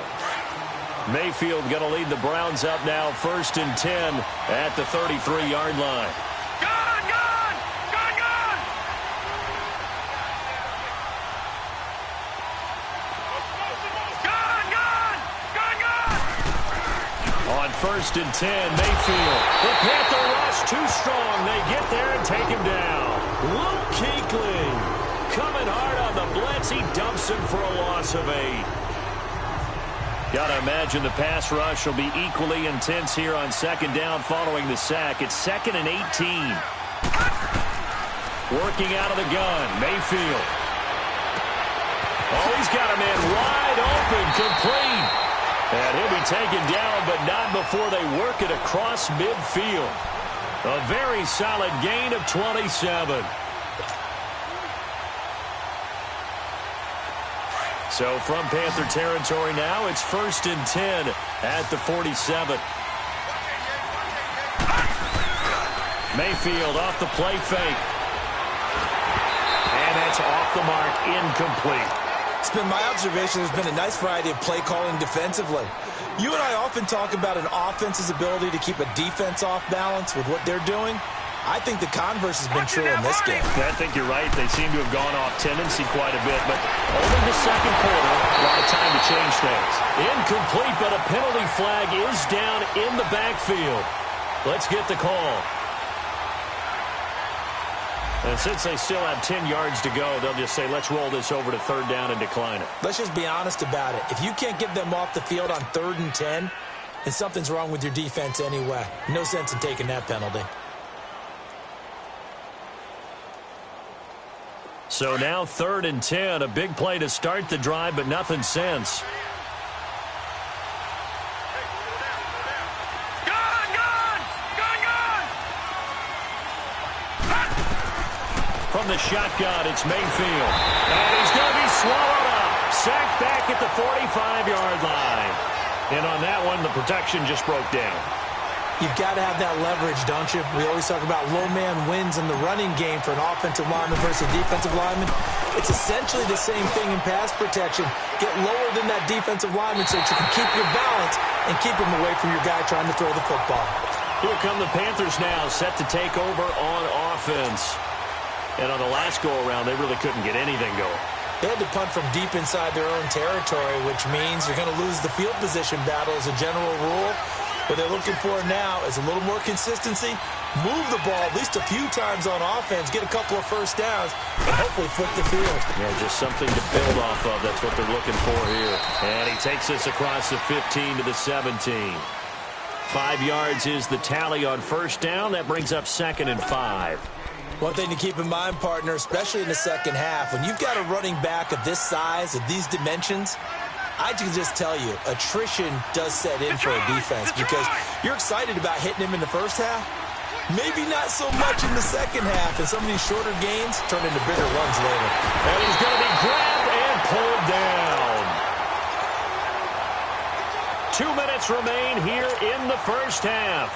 Mayfield going to lead the Browns up now 1st and 10 at the 33-yard line. On 1st and 10, Mayfield. The Panther rush too strong. They get there and take him down. Luke Kuechly coming hard on the blitz. He dumps him for a loss of 8. Got to imagine the pass rush will be equally intense here on 2nd down following the sack. It's 2nd and 18. Working out of the gun, Mayfield. Oh, he's got a man wide open, complete. And he'll be taken down, but not before they work it across midfield. A very solid gain of 27. So from Panther territory now, it's 1st and 10 at the 47. Mayfield off the play fake. And that's off the mark, incomplete. It's been my observation there's been a nice variety of play calling defensively. You and I often talk about an offense's ability to keep a defense off balance with what they're doing. I think the converse has been true in this game. I think you're right. They seem to have gone off tendency quite a bit, but only the 2nd quarter, a lot of time to change things. Incomplete, but a penalty flag is down in the backfield. Let's get the call. And since they still have 10 yards to go, they'll just say, let's roll this over to 3rd down and decline it. Let's just be honest about it. If you can't get them off the field on 3rd and 10, then something's wrong with your defense anyway. No sense in taking that penalty. So now 3rd and 10, a big play to start the drive, but nothing since. From the shotgun, it's Mayfield. And he's going to be swallowed up. Sacked back at the 45-yard line. And on that one, the protection just broke down. You've got to have that leverage, don't you? We always talk about low man wins in the running game for an offensive lineman versus a defensive lineman. It's essentially the same thing in pass protection. Get lower than that defensive lineman so that you can keep your balance and keep him away from your guy trying to throw the football. Here come the Panthers now, set to take over on offense. And on the last go-around, they really couldn't get anything going. They had to punt from deep inside their own territory, which means you're going to lose the field position battle as a general rule. What they're looking for now is a little more consistency, move the ball at least a few times on offense, get a couple of first downs, and hopefully flip the field. Yeah, just something to build off of. That's what they're looking for here. And he takes us across the 15 to the 17. 5 yards is the tally on first down. That brings up 2nd and 5. One thing to keep in mind, partner, especially in the second half, when you've got a running back of this size, of these dimensions, I can just tell you, attrition does set in for a defense because you're excited about hitting him in the first half. Maybe not so much in the second half, and some of these shorter gains turn into bigger runs later. And he's going to be grabbed and pulled down. 2 minutes remain here in the first half.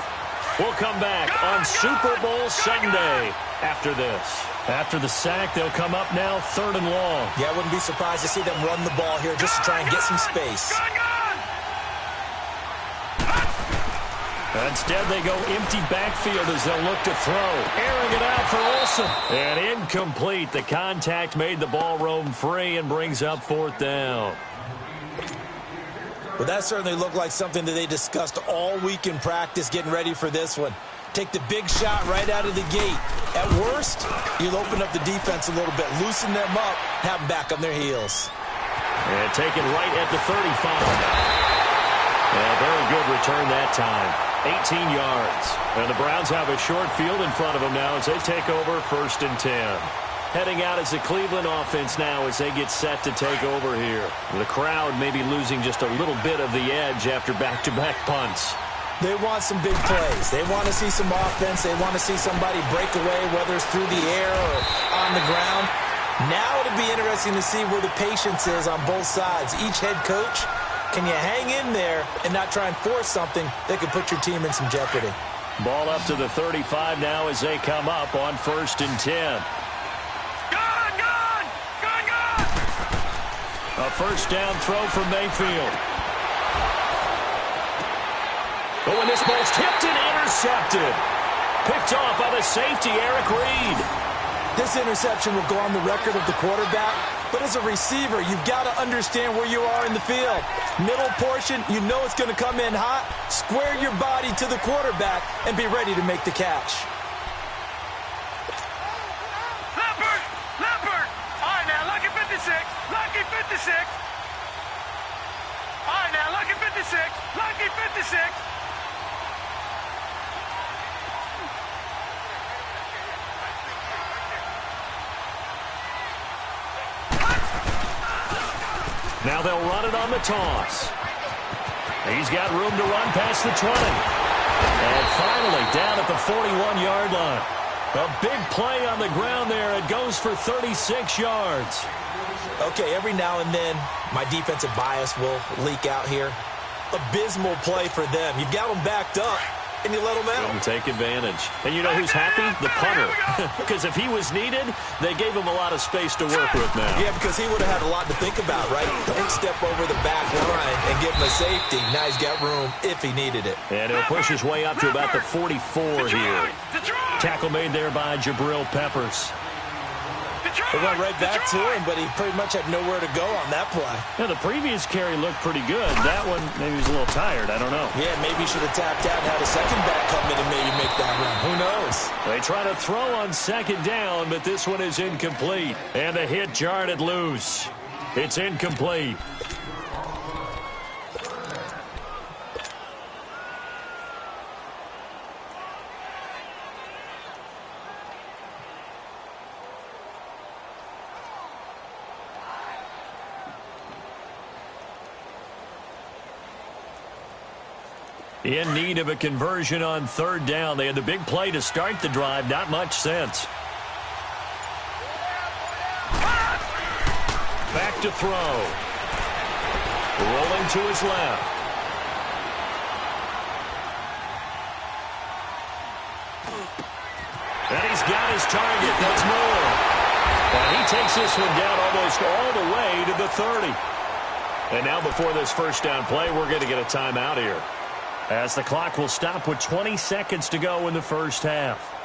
We'll come back on Super Bowl Sunday after this. After the sack, they'll come up now 3rd and long. Yeah, I wouldn't be surprised to see them run the ball here just to try and get some space. Instead, they go empty backfield as they'll look to throw. Airing it out for Olsen. And incomplete. The contact made the ball roam free and brings up 4th down. Well, that certainly looked like something that they discussed all week in practice getting ready for this one. Take the big shot right out of the gate. At worst, you'll open up the defense a little bit, loosen them up, have them back on their heels. And taken right at the 35. And a very good return that time. 18 yards. And the Browns have a short field in front of them now as they take over 1st and 10. Heading out as the Cleveland offense now as they get set to take over here. The crowd may be losing just a little bit of the edge after back-to-back punts. They want some big plays. They want to see some offense. They want to see somebody break away, whether it's through the air or on the ground. Now it'll be interesting to see where the patience is on both sides. Each head coach, can you hang in there and not try and force something that could put your team in some jeopardy? Ball up to the 35 now as they come up on 1st and 10. A first down throw from Mayfield. But when this ball's tipped and intercepted. Picked off by the safety, Eric Reed. This interception will go on the record of the quarterback, but as a receiver, you've got to understand where you are in the field. Middle portion, you know it's going to come in hot. Square your body to the quarterback and be ready to make the catch. Leopard! All right, now, lucky 56. Lucky 56. All right, now, lucky 56. Lucky 56. Now they'll run it on the toss. He's got room to run past the 20. And finally down at the 41-yard line. A big play on the ground there. It goes for 36 yards. Okay, every now and then, my defensive bias will leak out here. Abysmal play for them. You've got them backed up, and you let them out. Couldn't take advantage. And you know who's happy? The punter. Because if he was needed, they gave him a lot of space to work with now. Yeah, because he would have had a lot to think about, right? Don't step over the back line and give him a safety. Now he's got room if he needed it. And he'll push his way up to about the 44 here. Tackle made there by Jabril Peppers. They went right back to him, but he pretty much had nowhere to go on that play. Yeah, the previous carry looked pretty good. That one, maybe he was a little tired. I don't know. Yeah, maybe he should have tapped out and had a second back come in and maybe make that run. Who knows? They try to throw on 2nd down, but this one is incomplete. And the hit jarred it loose. It's incomplete. In need of a conversion on 3rd down. They had the big play to start the drive. Not much sense. Back to throw. Rolling to his left. And he's got his target. That's Moore. And he takes this one down almost all the way to the 30. And now before this first down play, we're going to get a timeout here, as the clock will stop with 20 seconds to go in the first half.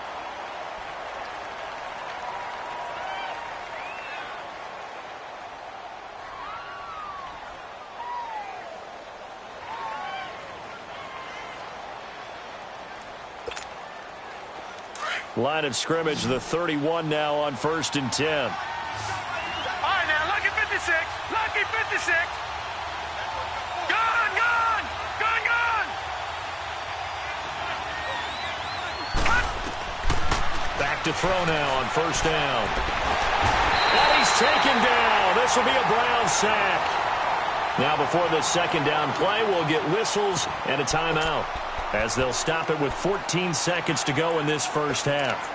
Line of scrimmage, the 31 now on 1st and 10. All right, now, lucky 56. Lucky 56. Gun, gun. Gun, gun. Back to throw now on 1st down. And he's taken down. This will be a Brown sack. Now before the second down play, we'll get whistles and a timeout, as they'll stop it with 14 seconds to go in this first half.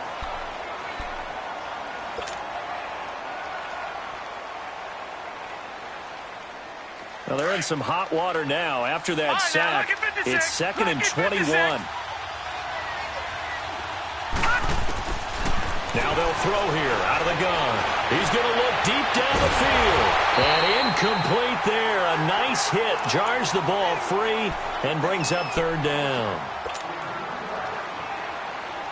Well, they're in some hot water now. After that sack, it's 2nd and 21. Now they'll throw here out of the gun. He's going to look deep down the field. And incomplete there. A nice hit. Jars the ball free and brings up 3rd down.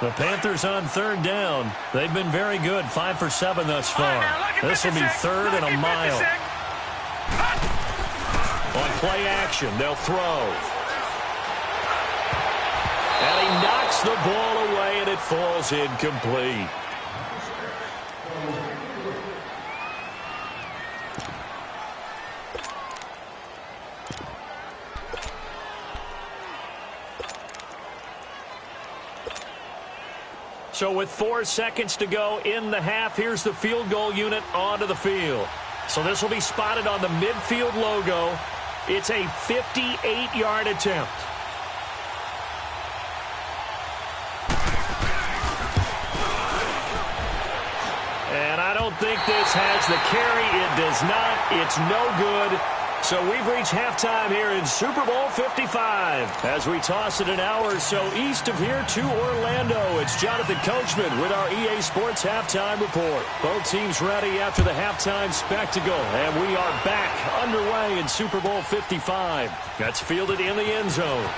The Panthers on 3rd down. They've been very good. 5 for 7 thus far. This will be 3rd and a mile. On play action, they'll throw. And he knocks the ball away, and it falls incomplete. So with 4 seconds to go in the half, here's the field goal unit onto the field. So this will be spotted on the midfield logo. It's a 58-yard attempt. And I don't think this has the carry. It does not. It's no good. So we've reached halftime here in Super Bowl 55. As we toss it an hour or so east of here to Orlando, it's Jonathan Coachman with our EA Sports Halftime Report. Both teams ready after the halftime spectacle, and we are back underway in Super Bowl 55. That's fielded in the end zone.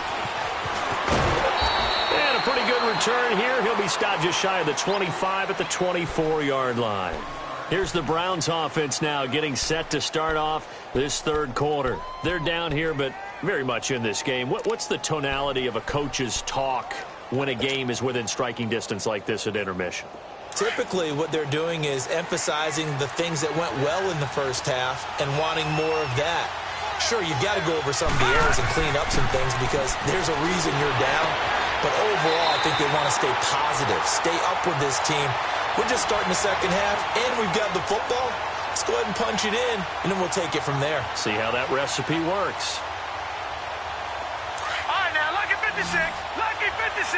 And a pretty good return here. He'll be stopped just shy of the 25 at the 24-yard line. Here's the Browns offense now getting set to start off this 3rd quarter. They're down here, but very much in this game. What's the tonality of a coach's talk when a game is within striking distance like this at intermission? Typically, what they're doing is emphasizing the things that went well in the first half and wanting more of that. Sure, you've got to go over some of the errors and clean up some things because there's a reason you're down. But overall, I think they want to stay positive, stay up with this team. We're just starting the second half, and we've got the football. Let's go ahead and punch it in, and then we'll take it from there. See how that recipe works. All right, now, lucky 56. Lucky 56.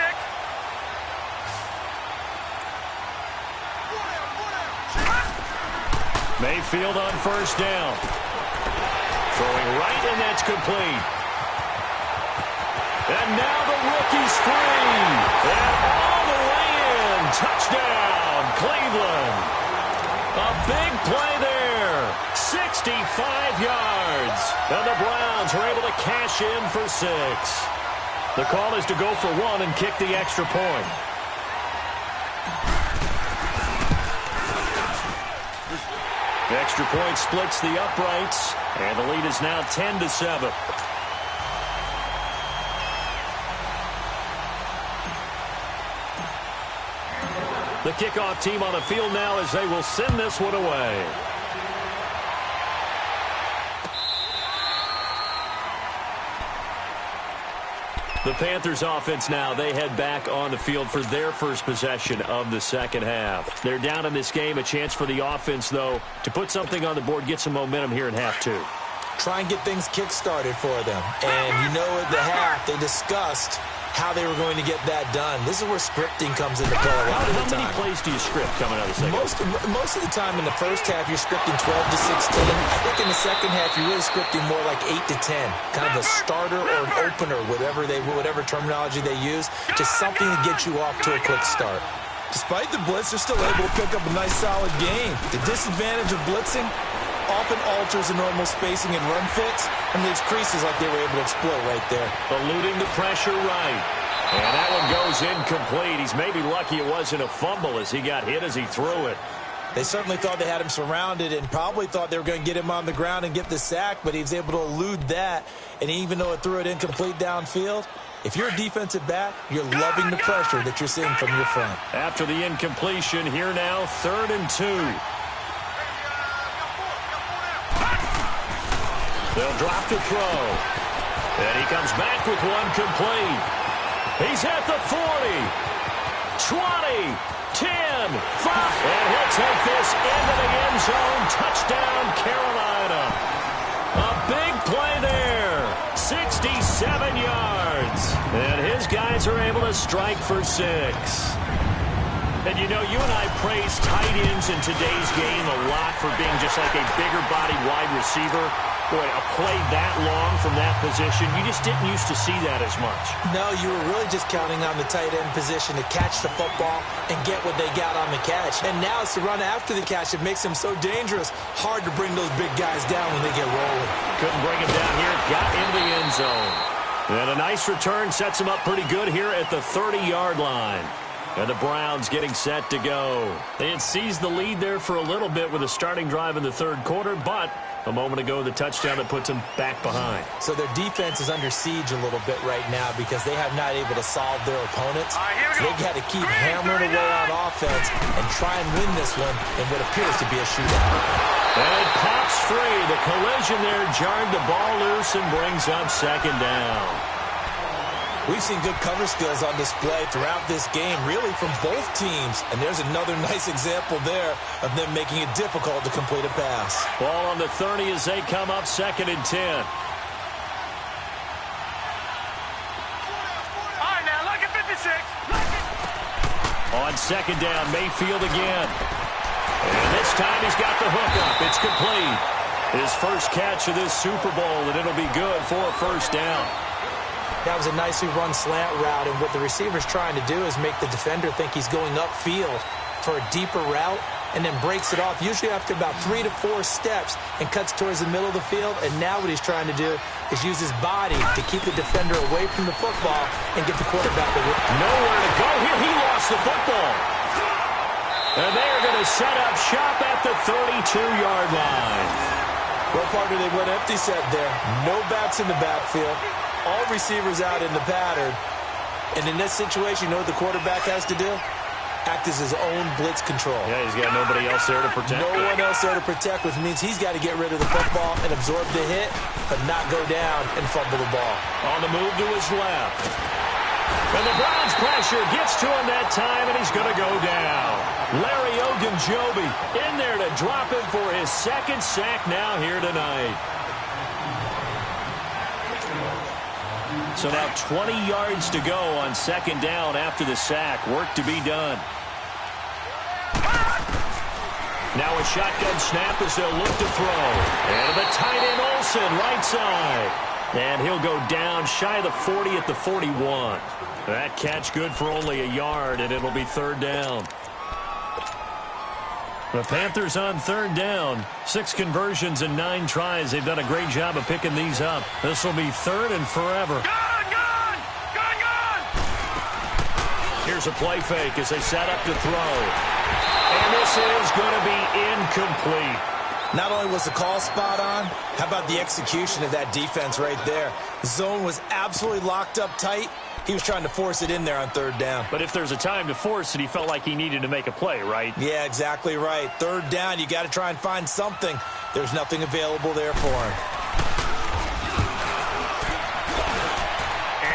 Mayfield on 1st down. Throwing right, and that's complete. And now the rookie's free. And all the way in. Touchdown, Cleveland. A big play there. 65 yards. And the Browns are able to cash in for 6. The call is to go for 1 and kick the extra point. The extra point splits the uprights, and the lead is now 10-7. The kickoff team on the field now as they will send this one away. The Panthers offense now, they head back on the field for their first possession of the second half. They're down in this game, a chance for the offense, though, to put something on the board, get some momentum here in half 2. Try and get things kick-started for them. And you know at the half, they discussed how they were going to get that done. This is where scripting comes into play a lot of the time. How many plays do you script coming out of the second? Most of the time in the first half, you're scripting 12 to 16. I think in the second half, you're really scripting more like 8 to 10. Kind of a starter or an opener, whatever terminology they use. Just something to get you off to a quick start. Despite the blitz, they're still able to pick up a nice, solid gain. The disadvantage of blitzing often alters the normal spacing and run fits and leaves creases like they were able to exploit right there. Eluding the pressure right. And that one goes incomplete. He's maybe lucky it wasn't a fumble as he got hit as he threw it. They certainly thought they had him surrounded and probably thought they were going to get him on the ground and get the sack, but he was able to elude that. And even though it threw it incomplete downfield, if you're a defensive back, you're loving the pressure that you're seeing from your front. After the incompletion, here now, 3rd and 2. They'll drop the throw. And he comes back with one complete. He's at the 40, 20, 10, 5. And he'll take this into the end zone. Touchdown, Carolina. A big play there. 67 yards. And his guys are able to strike for 6. And you know, you and I praise tight ends in today's game a lot for being just like a bigger body wide receiver. Boy, a play that long from that position, you just didn't used to see that as much. No, you were really just counting on the tight end position to catch the football and get what they got on the catch. And now it's the run after the catch that makes them so dangerous. Hard to bring those big guys down when they get rolling. Couldn't bring him down here. Got in the end zone. And a nice return sets him up pretty good here at the 30-yard line. And the Browns getting set to go. They had seized the lead there for a little bit with a starting drive in the 3rd quarter, but a moment ago, the touchdown that puts them back behind. So their defense is under siege a little bit right now because they have not able to solve their opponents. They've got to keep hammering away on offense and try and win this one in what appears to be a shootout. And it pops free. The collision there jarred the ball loose and brings up 2nd down. We've seen good cover skills on display throughout this game, really from both teams. And there's another nice example there of them making it difficult to complete a pass. Ball on the 30 as they come up 2nd and 10. All right, now, look at 56. On 2nd down, Mayfield again. And this time he's got the hook up. It's complete. His first catch of this Super Bowl, and it'll be good for a 1st down. That was a nicely run slant route, and what the receiver's trying to do is make the defender think he's going upfield for a deeper route and then breaks it off, usually after about 3 to 4 steps, and cuts towards the middle of the field. And now what he's trying to do is use his body to keep the defender away from the football and get the quarterback away. Nowhere to go here. He lost the football. And they are going to set up shop at the 32-yard line. Well, partner, they went empty set there. No backs in the backfield. All receivers out in the pattern. And in this situation, you know what the quarterback has to do? Act as his own blitz control. Yeah, he's got nobody else there to protect. No one else there to protect, which means he's got to get rid of the football and absorb the hit, but not go down and fumble the ball. On the move to his left. And the Browns pressure gets to him that time, and he's going to go down. Larry Ogunjobi in there to drop him for his 2nd sack now here tonight. So now 20 yards to go on 2nd down after the sack. Work to be done. Now a shotgun snap as they'll look to throw. And the tight end Olsen, right side. And he'll go down shy of the 40 at the 41. That catch good for only a yard, and it'll be 3rd down. The Panthers on 3rd down. 6 conversions and 9 tries. They've done a great job of picking these up. This will be 3rd and forever. Here's a play fake as they set up to throw. And this is going to be incomplete. Not only was the call spot on, how about the execution of that defense right there? The zone was absolutely locked up tight. He was trying to force it in there on 3rd down. But if there's a time to force it, he felt like he needed to make a play, right? Yeah, exactly right. 3rd down, you got to try and find something. There's nothing available there for him.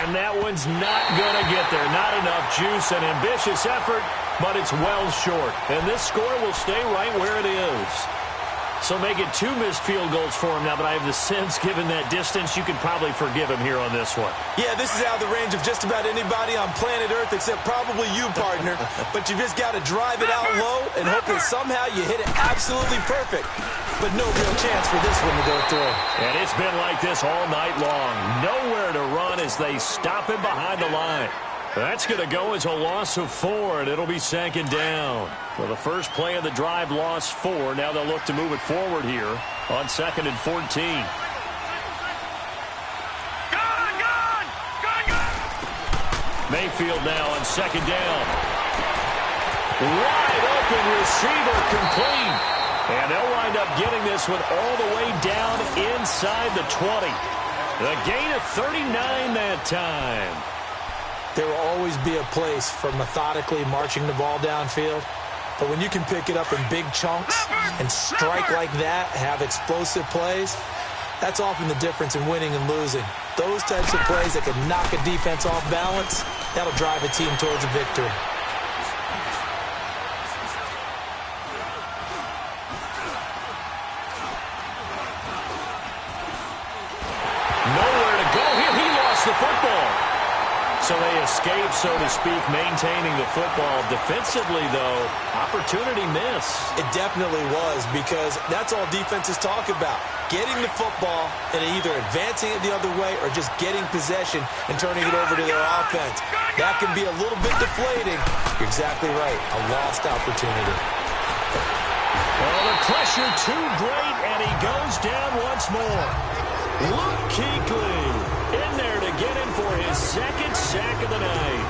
And that one's not going to get there. Not enough juice, an ambitious effort, but it's well short. And this score will stay right where it is. So make it 2 missed field goals for him now, but I have the sense, given that distance, you could probably forgive him here on this one. Yeah, this is out of the range of just about anybody on planet Earth except probably you, partner. But you just got to drive it out low and hope that somehow you hit it absolutely perfect. But no real chance for this one to go through. And it's been like this all night long. Nowhere to run as they stop him behind the line. That's going to go as a loss of 4, and it'll be second down. Well, the first play of the drive lost 4. Now they'll look to move it forward here on 2nd and 14. Mayfield now on 2nd down. Wide open receiver complete. And they'll wind up getting this one all the way down inside the 20. The gain of 39 that time. There will always be a place for methodically marching the ball downfield. But when you can pick it up in big chunks and strike like that, have explosive plays, that's often the difference in winning and losing. Those types of plays that can knock a defense off balance, that'll drive a team towards a victory. Nowhere to go here. He lost the football. So they escape, so to speak, maintaining the football. Defensively, though, opportunity miss. It definitely was, because that's all defenses talk about. Getting the football and either advancing it the other way or just getting possession and turning it over to their offense. That can be a little bit deflating. You're exactly right. A lost opportunity. Well, the pressure too great, and he goes down once more. Luke Kuechly in there to get him for his second sack of the night.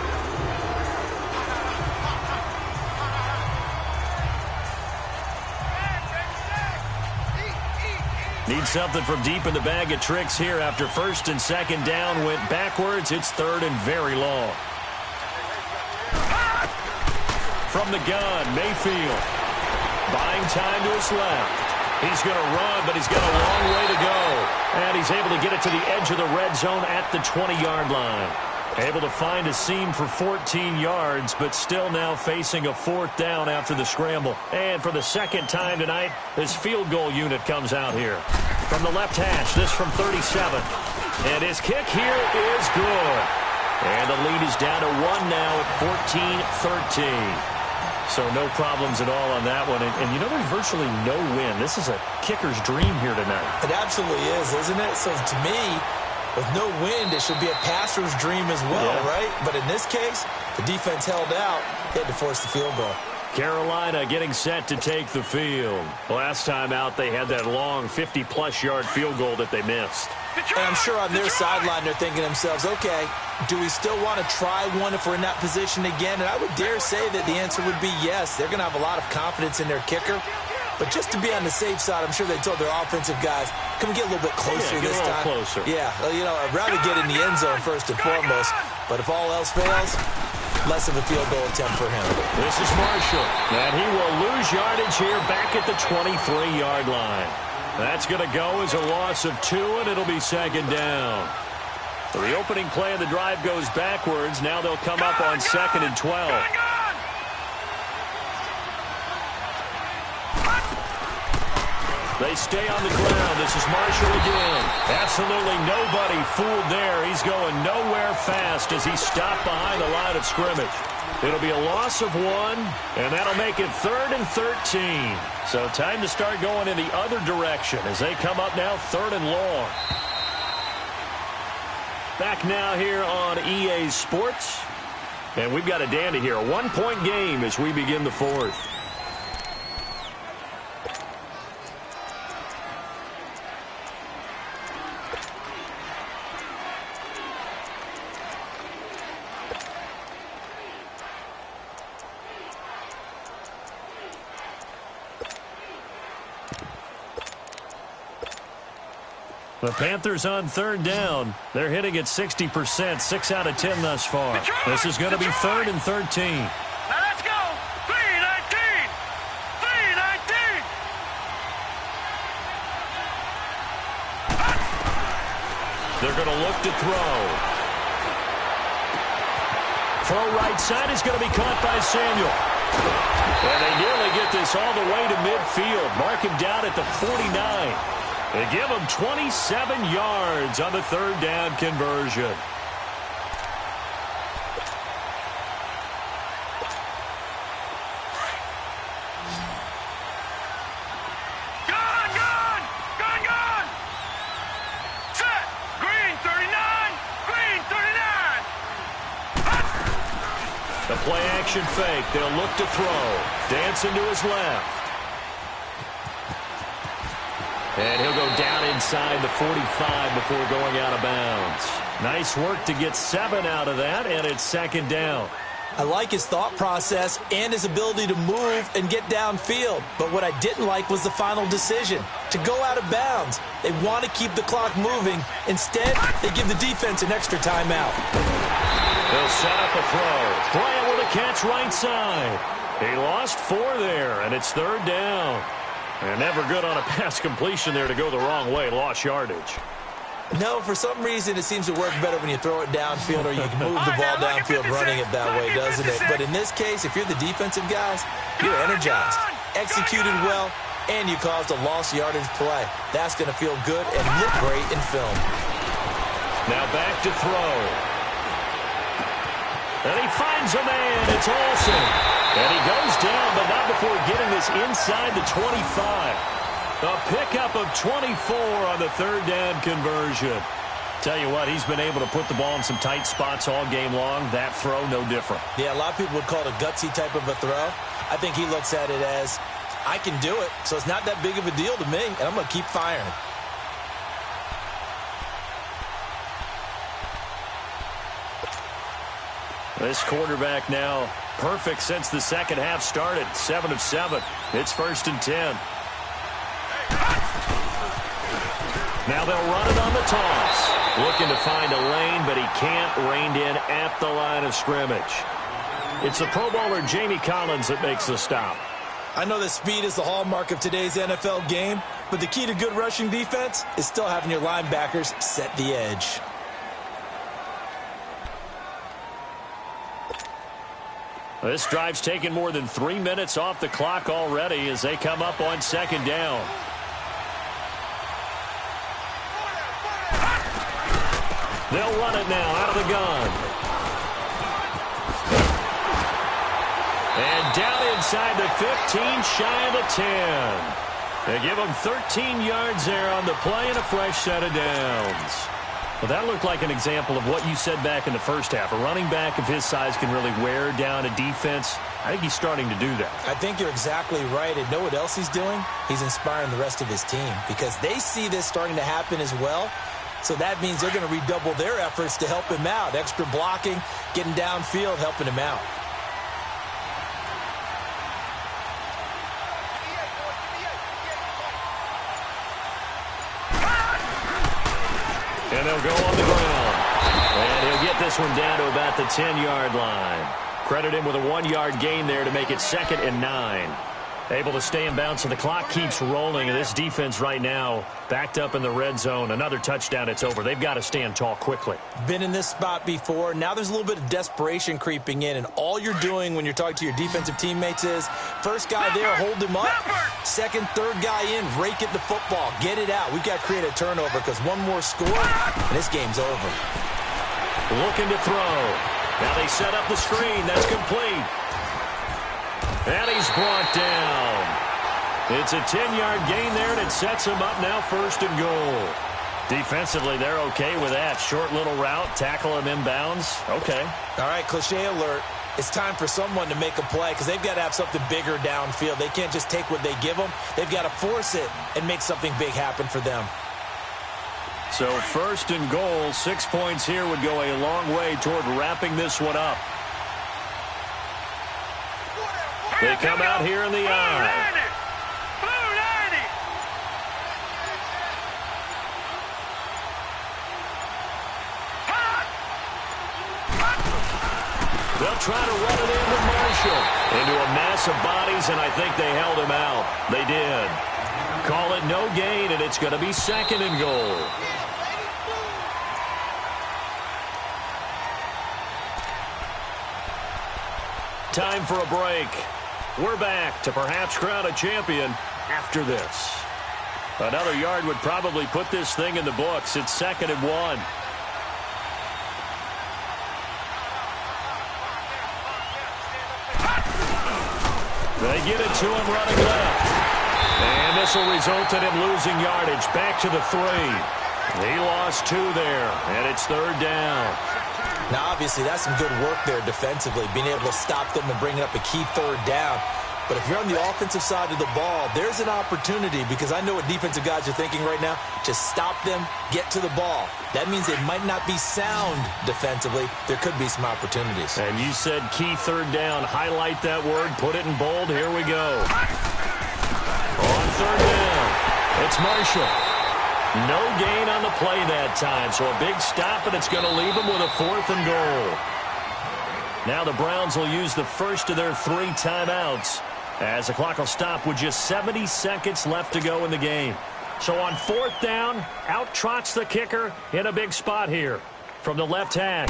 Need something from deep in the bag of tricks here after 1st and 2nd down went backwards. It's 3rd and very long. From the gun, Mayfield. Buying time to his left. He's going to run, but he's got a long way to go. And he's able to get it to the edge of the red zone at the 20-yard line. Able to find a seam for 14 yards, but still now facing a 4th down after the scramble. And for the second time tonight, his field goal unit comes out here. From the left hash, this from 37. And his kick here is good. And the lead is down to 1 now at 14-13. So no problems at all on that one. And you know, there's virtually no win. This is a kicker's dream here tonight. It absolutely is, isn't it? So to me, with no wind, it should be a passer's dream as well, right? But in this case, the defense held out. They had to force the field goal. Carolina getting set to take the field. Last time out, they had that long 50-plus yard field goal that they missed. And I'm sure on their sideline, they're thinking to themselves, okay, do we still want to try one if we're in that position again? And I would dare say that the answer would be yes. They're going to have a lot of confidence in their kicker. But just to be on the safe side, I'm sure they told their offensive guys, can we get a little bit closer this time? Closer. Yeah, well, you know, I'd rather get in the end zone first and foremost. But if all else fails, less of a field goal attempt for him. This is Marshall. And he will lose yardage here back at the 23-yard line. That's going to go as a loss of 2, and it'll be second down. So the opening play of the drive goes backwards. Now they'll come up on 2nd and 12. They stay on the ground. This is Marshall again. Absolutely nobody fooled there. He's going nowhere fast as he stopped behind the line of scrimmage. It'll be a loss of 1, and that'll make it 3rd and 13. So time to start going in the other direction as they come up now 3rd and long. Back now here on EA Sports. And we've got a dandy here. A 1-point game as we begin the 4th. The Panthers on 3rd down. They're hitting at 60%, 6 out of 10 thus far. This is going to be 3rd and 13. Now let's go. 3-19. 3-19. They're going to look to throw. Throw right side is going to be caught by Samuel. And they nearly get this all the way to midfield. Mark him down at the 49. They give him 27 yards on the 3rd down conversion. Gun! Set! Green 39! Green 39! play-action fake. They'll look to throw. Dancing to his left. And he'll go down inside the 45 before going out of bounds. Nice work to get 7 out of that, and it's second down. I like his thought process and his ability to move and get downfield. But what I didn't like was the final decision, to go out of bounds. They want to keep the clock moving. Instead, they give the defense an extra timeout. They'll set up a throw. Bryant with a catch right side. He lost 4 there, and it's third down. And never good on a pass completion there to go the wrong way. Lost yardage. No, for some reason it seems to work better when you throw it downfield or you can move the ball downfield running it that way, doesn't it? But in this case, if you're the defensive guys, you're energized, executed well, and you caused a lost yardage play. That's going to feel good and look great in film. Now back to throw. And he finds a man. It's Olsen. And he goes down, but not before getting this inside the 25. A pickup of 24 on the third down conversion. Tell you what, he's been able to put the ball in some tight spots all game long. That throw, no different. Yeah, a lot of people would call it a gutsy type of a throw. I think he looks at it as, I can do it, so it's not that big of a deal to me, and I'm going to keep firing. This quarterback now perfect since the second half started. 7 of 7. It's 1st and 10. Now they'll run it on the toss. Looking to find a lane, but he can't. Reined in at the line of scrimmage. It's the Pro Bowler Jamie Collins that makes the stop. I know that speed is the hallmark of today's NFL game, but the key to good rushing defense is still having your linebackers set the edge. This drive's taken more than 3 minutes off the clock already as they come up on second down. They'll run it now out of the gun. And down inside the 15, shy of the 10. They give them 13 yards there on the play and a fresh set of downs. Well, that looked like an example of what you said back in the first half. A running back of his size can really wear down a defense. I think he's starting to do that. I think you're exactly right. And know what else he's doing? He's inspiring the rest of his team because they see this starting to happen as well. So that means they're going to redouble their efforts to help him out. Extra blocking, getting downfield, helping him out. And they'll go on the ground. And he'll get this one down to about the 10-yard line. Credit him with a 1-yard gain there to make it 2nd and 9. Able to stay in bounds, so the clock keeps rolling. And this defense right now backed up in the red zone. Another touchdown, it's over. They've got to stand tall quickly. Been in this spot before. Now there's a little bit of desperation creeping in. And all you're doing when you're talking to your defensive teammates is, first guy there, hold him up. Second, third guy in, rake at the football. Get it out. We've got to create a turnover because one more score, and this game's over. Looking to throw. Now they set up the screen. That's complete. And he's brought down. It's a 10-yard gain there, and it sets him up now 1st and goal. Defensively, they're okay with that. Short little route, tackle him inbounds. Okay. All right, cliche alert. It's time for someone to make a play because they've got to have something bigger downfield. They can't just take what they give them. They've got to force it and make something big happen for them. So 1st and goal, 6 points here would go a long way toward wrapping this one up. They come out here in the eye. They'll try to run it into Marshall. Into a mass of bodies, and I think they held him out. They did. Call it no gain, and it's going to be 2nd and goal. Time for a break. We're back to perhaps crown a champion after this. Another yard would probably put this thing in the books. It's 2nd and 1. They get it to him running left. And this will result in him losing yardage. Back to the 3. He lost 2 there, and it's 3rd down. Now, obviously, that's some good work there defensively, being able to stop them and bring up a key third down. But if you're on the offensive side of the ball, there's an opportunity, because I know what defensive guys are thinking right now. Just stop them, get to the ball. That means they might not be sound defensively. There could be some opportunities. And you said key third down. Highlight that word. Put it in bold. Here we go. On third down, it's Marshall. No gain on the play that time, so a big stop, and it's going to leave them with a 4th and goal. Now the Browns will use the first of their 3 timeouts, as the clock will stop with just 70 seconds left to go in the game. So on 4th down, out trots the kicker in a big spot here from the left hash.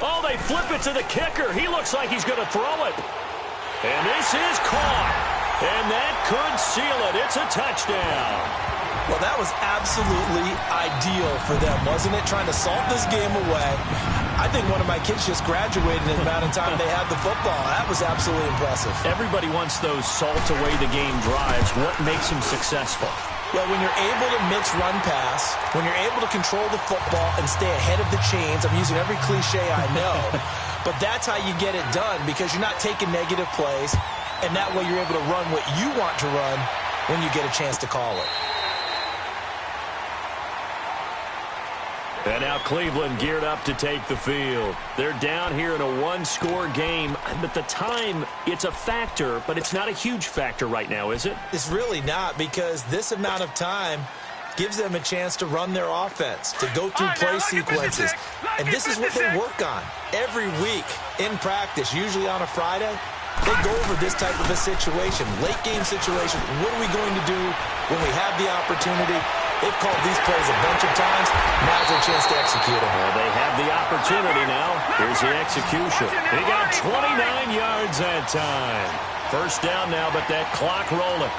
Oh, they flip it to the kicker. He looks like he's going to throw it. And this is caught. And that could seal it. It's a touchdown. Well, that was absolutely ideal for them, wasn't it? Trying to salt this game away. I think one of my kids just graduated in the amount of time they had the football. That was absolutely impressive. Everybody wants those salt-away-the-game drives. What makes them successful? Well, when you're able to mix run-pass, when you're able to control the football and stay ahead of the chains, I'm using every cliche I know, but that's how you get it done, because you're not taking negative plays, and that way you're able to run what you want to run when you get a chance to call it. And now Cleveland geared up to take the field. They're down here in a 1-score game. But the time, it's a factor, but it's not a huge factor right now, is it? It's really not, because this amount of time gives them a chance to run their offense, to go through play sequences. And this is what they work on every week in practice, usually on a Friday. They go over this type of a situation, late game situation. What are we going to do when we have the opportunity? They've called these plays a bunch of times. Now's their chance to execute them. Well, they have the opportunity now. Here's the execution. He got 29 yards that time. First down now, but that clock rolling.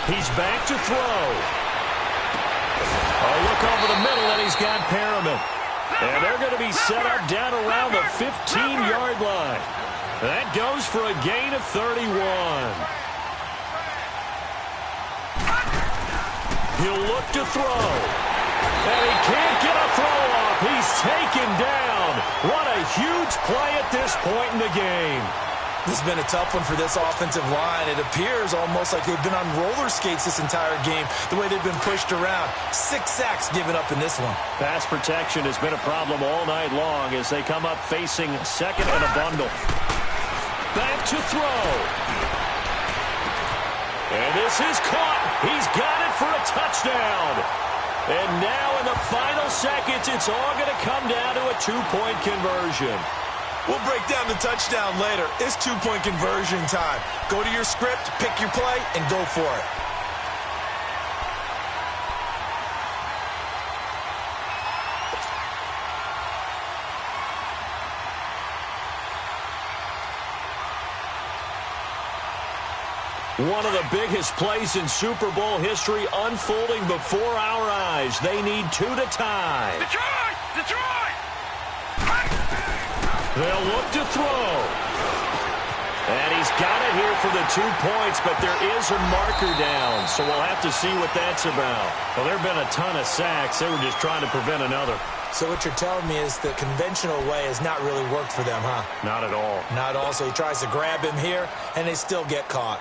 He's back to throw. Oh, look over the middle, and he's got Perriman. And they're going to be set up down around the 15-yard line. That goes for a gain of 31. He'll look to throw. And he can't get a throw off. He's taken down. What a huge play at this point in the game. This has been a tough one for this offensive line. It appears almost like they've been on roller skates this entire game, the way they've been pushed around. 6 sacks given up in this one. Pass protection has been a problem all night long as they come up facing second and a bundle. Back to throw. And this is caught. He's got it for a touchdown. And now in the final seconds, it's all going to come down to a 2-point conversion. We'll break down the touchdown later. It's 2-point conversion time. Go to your script, pick your play, and go for it. One of the biggest plays in Super Bowl history unfolding before our eyes. They need 2 to tie. Detroit! Detroit! They'll look to throw. And he's got it here for the 2 points, but there is a marker down, so we'll have to see what that's about. Well, there have been a ton of sacks. They were just trying to prevent another. So what you're telling me is the conventional way has not really worked for them, huh? Not at all. Not at all. So he tries to grab him here, and they still get caught.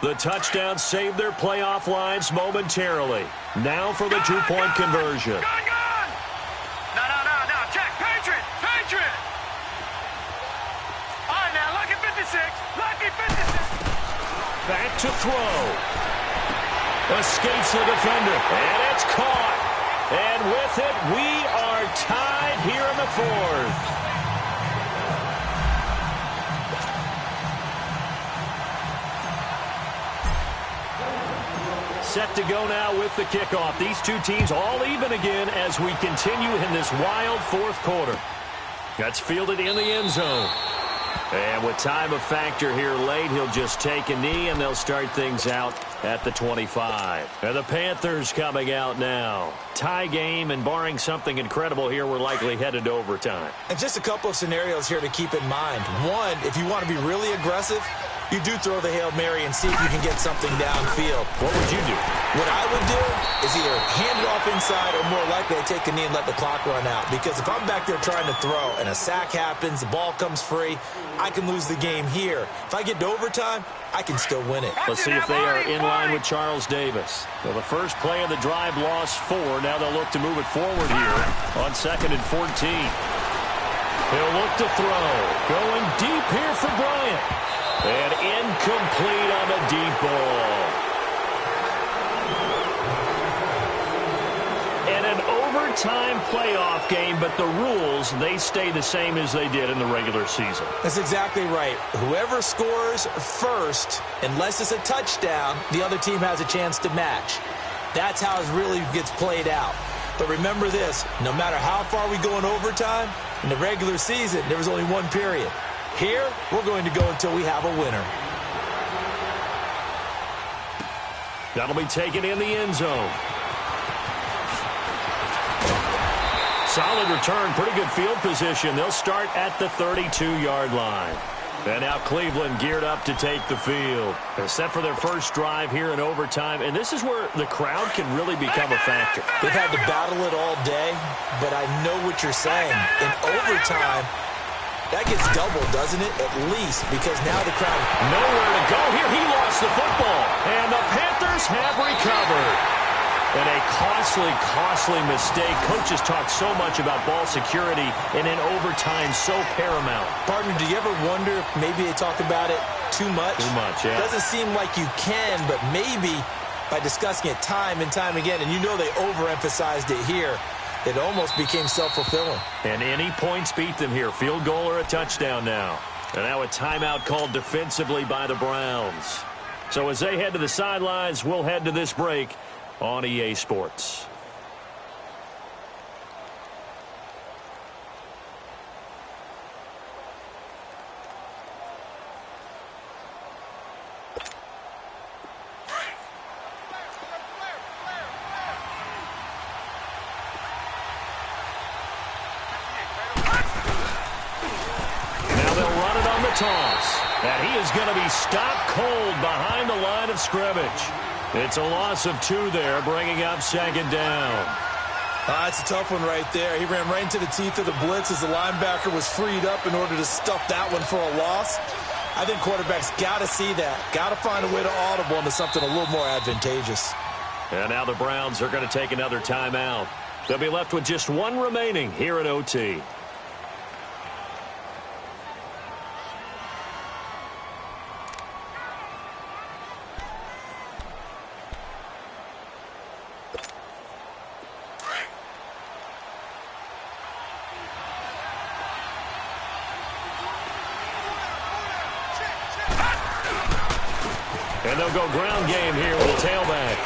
The touchdown saved their playoff lines momentarily. Now for the 2-point conversion. No, check, Patriot! Patriot! All right, now, lucky 56, lucky 56. Back to throw. Escapes the defender, and it's caught. And with it, we are tied here in the 4th. Set to go now with the kickoff. These two teams all even again as we continue in this wild 4th quarter. That's fielded in the end zone. And with time a factor here late, he'll just take a knee, and they'll start things out at the 25. And the Panthers coming out now. Tie game, and barring something incredible here, we're likely headed to overtime. And just a couple of scenarios here to keep in mind. One, if you want to be really aggressive, you do throw the Hail Mary and see if you can get something downfield. What would you do? What I would do is either hand it off inside or more likely I take a knee and let the clock run out. Because if I'm back there trying to throw and a sack happens, the ball comes free, I can lose the game here. If I get to overtime, I can still win it. Let's see if they are in line with Charles Davis. Well, the first play of the drive lost 4. Now they'll look to move it forward here on 2nd and 14. He'll look to throw. Going deep here for Bryant. And incomplete on the deep ball. And an overtime playoff game, but the rules, they stay the same as they did in the regular season. That's exactly right. Whoever scores first, unless it's a touchdown, the other team has a chance to match. That's how it really gets played out. But remember this, no matter how far we go in overtime, in the regular season, there was only one period. Here, we're going to go until we have a winner. That'll be taken in the end zone. Solid return, pretty good field position. They'll start at the 32-yard line. And now Cleveland geared up to take the field. They're set for their first drive here in overtime, and this is where the crowd can really become a factor. They've had to battle it all day, but I know what you're saying. In overtime, that gets doubled, doesn't it? At least, because now the crowd... Nowhere to go here. He lost the football, and the Panthers have recovered. And a costly mistake. Coaches talk so much about ball security, and in overtime, so paramount. Partner, do you ever wonder if maybe they talk about it too much? Too much, yeah. Doesn't seem like you can, but maybe by discussing it time and time again, and you know they overemphasized it here, it almost became self-fulfilling. And any points beat them here. Field goal or a touchdown now. And now a timeout called defensively by the Browns. So as they head to the sidelines, we'll head to this break on EA Sports. Now they'll run it on the toss. And he is going to be stopped cold behind the line of scrimmage. It's a loss of 2 there, bringing up 2nd down. It's a tough one right there. He ran right into the teeth of the blitz as the linebacker was freed up in order to stuff that one for a loss. I think quarterbacks got to see that. Got to find a way to audible into something a little more advantageous. And now the Browns are going to take another timeout. They'll be left with just 1 remaining here at OT. And they'll go ground game here with a tailback.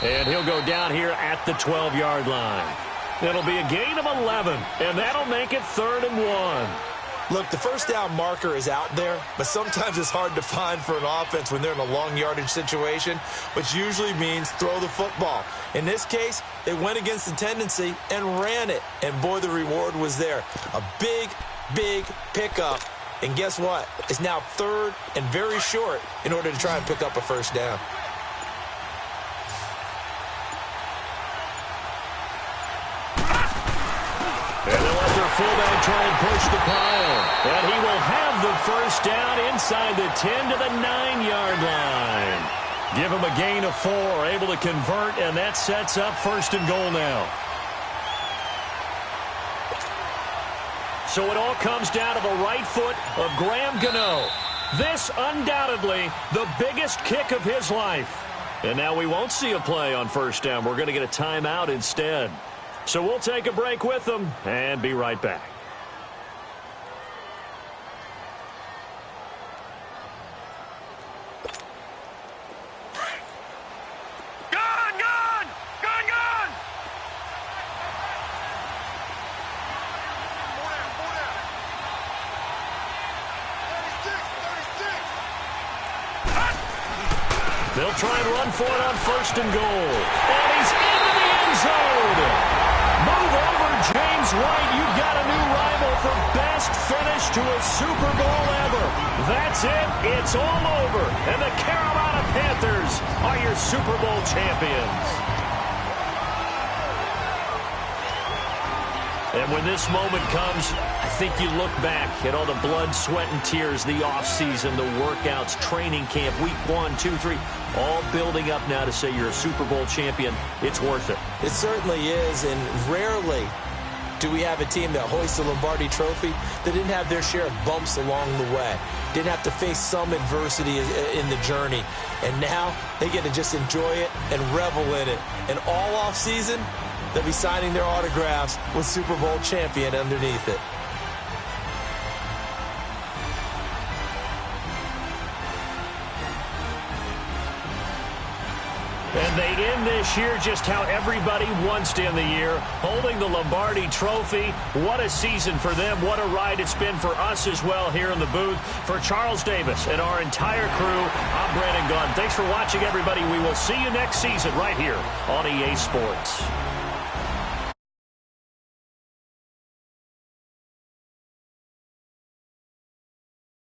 And he'll go down here at the 12-yard line. It'll be a gain of 11, and that'll make it 3rd and 1. Look, the first down marker is out there, but sometimes it's hard to find for an offense when they're in a long yardage situation, which usually means throw the football. In this case, they went against the tendency and ran it, and boy, the reward was there. A big pickup. And guess what? It's now 3rd and very short in order to try and pick up a first down. And they'll let their fullback try and push the pile. And he will have the first down inside the 10 to the 9-yard line. Give him a gain of 4, able to convert, and that sets up 1st and goal now. So it all comes down to the right foot of Graham Gano. This undoubtedly the biggest kick of his life. And now we won't see a play on 1st down. We're going to get a timeout instead. So we'll take a break with them and be right back. They'll try and run for it on 1st and goal. And he's into the end zone. Move over, James is right. You've got a new rival for best finish to a Super Bowl ever. That's it. It's all over. And the Carolina Panthers are your Super Bowl champions. And when this moment comes, I think you look back at all the blood, sweat, and tears, the offseason, the workouts, training camp, week 1, 2, 3, all building up now to say you're a Super Bowl champion. It's worth it. It certainly is, and rarely do we have a team that hoists the Lombardi Trophy that didn't have their share of bumps along the way, didn't have to face some adversity in the journey, and now they get to just enjoy it and revel in it. And all offseason, they'll be signing their autographs with Super Bowl champion underneath it. And they end this year just how everybody wants to end the year, holding the Lombardi Trophy. What a season for them. What a ride it's been for us as well here in the booth. For Charles Davis and our entire crew, I'm Brandon Gunn. Thanks for watching, everybody. We will see you next season right here on EA Sports.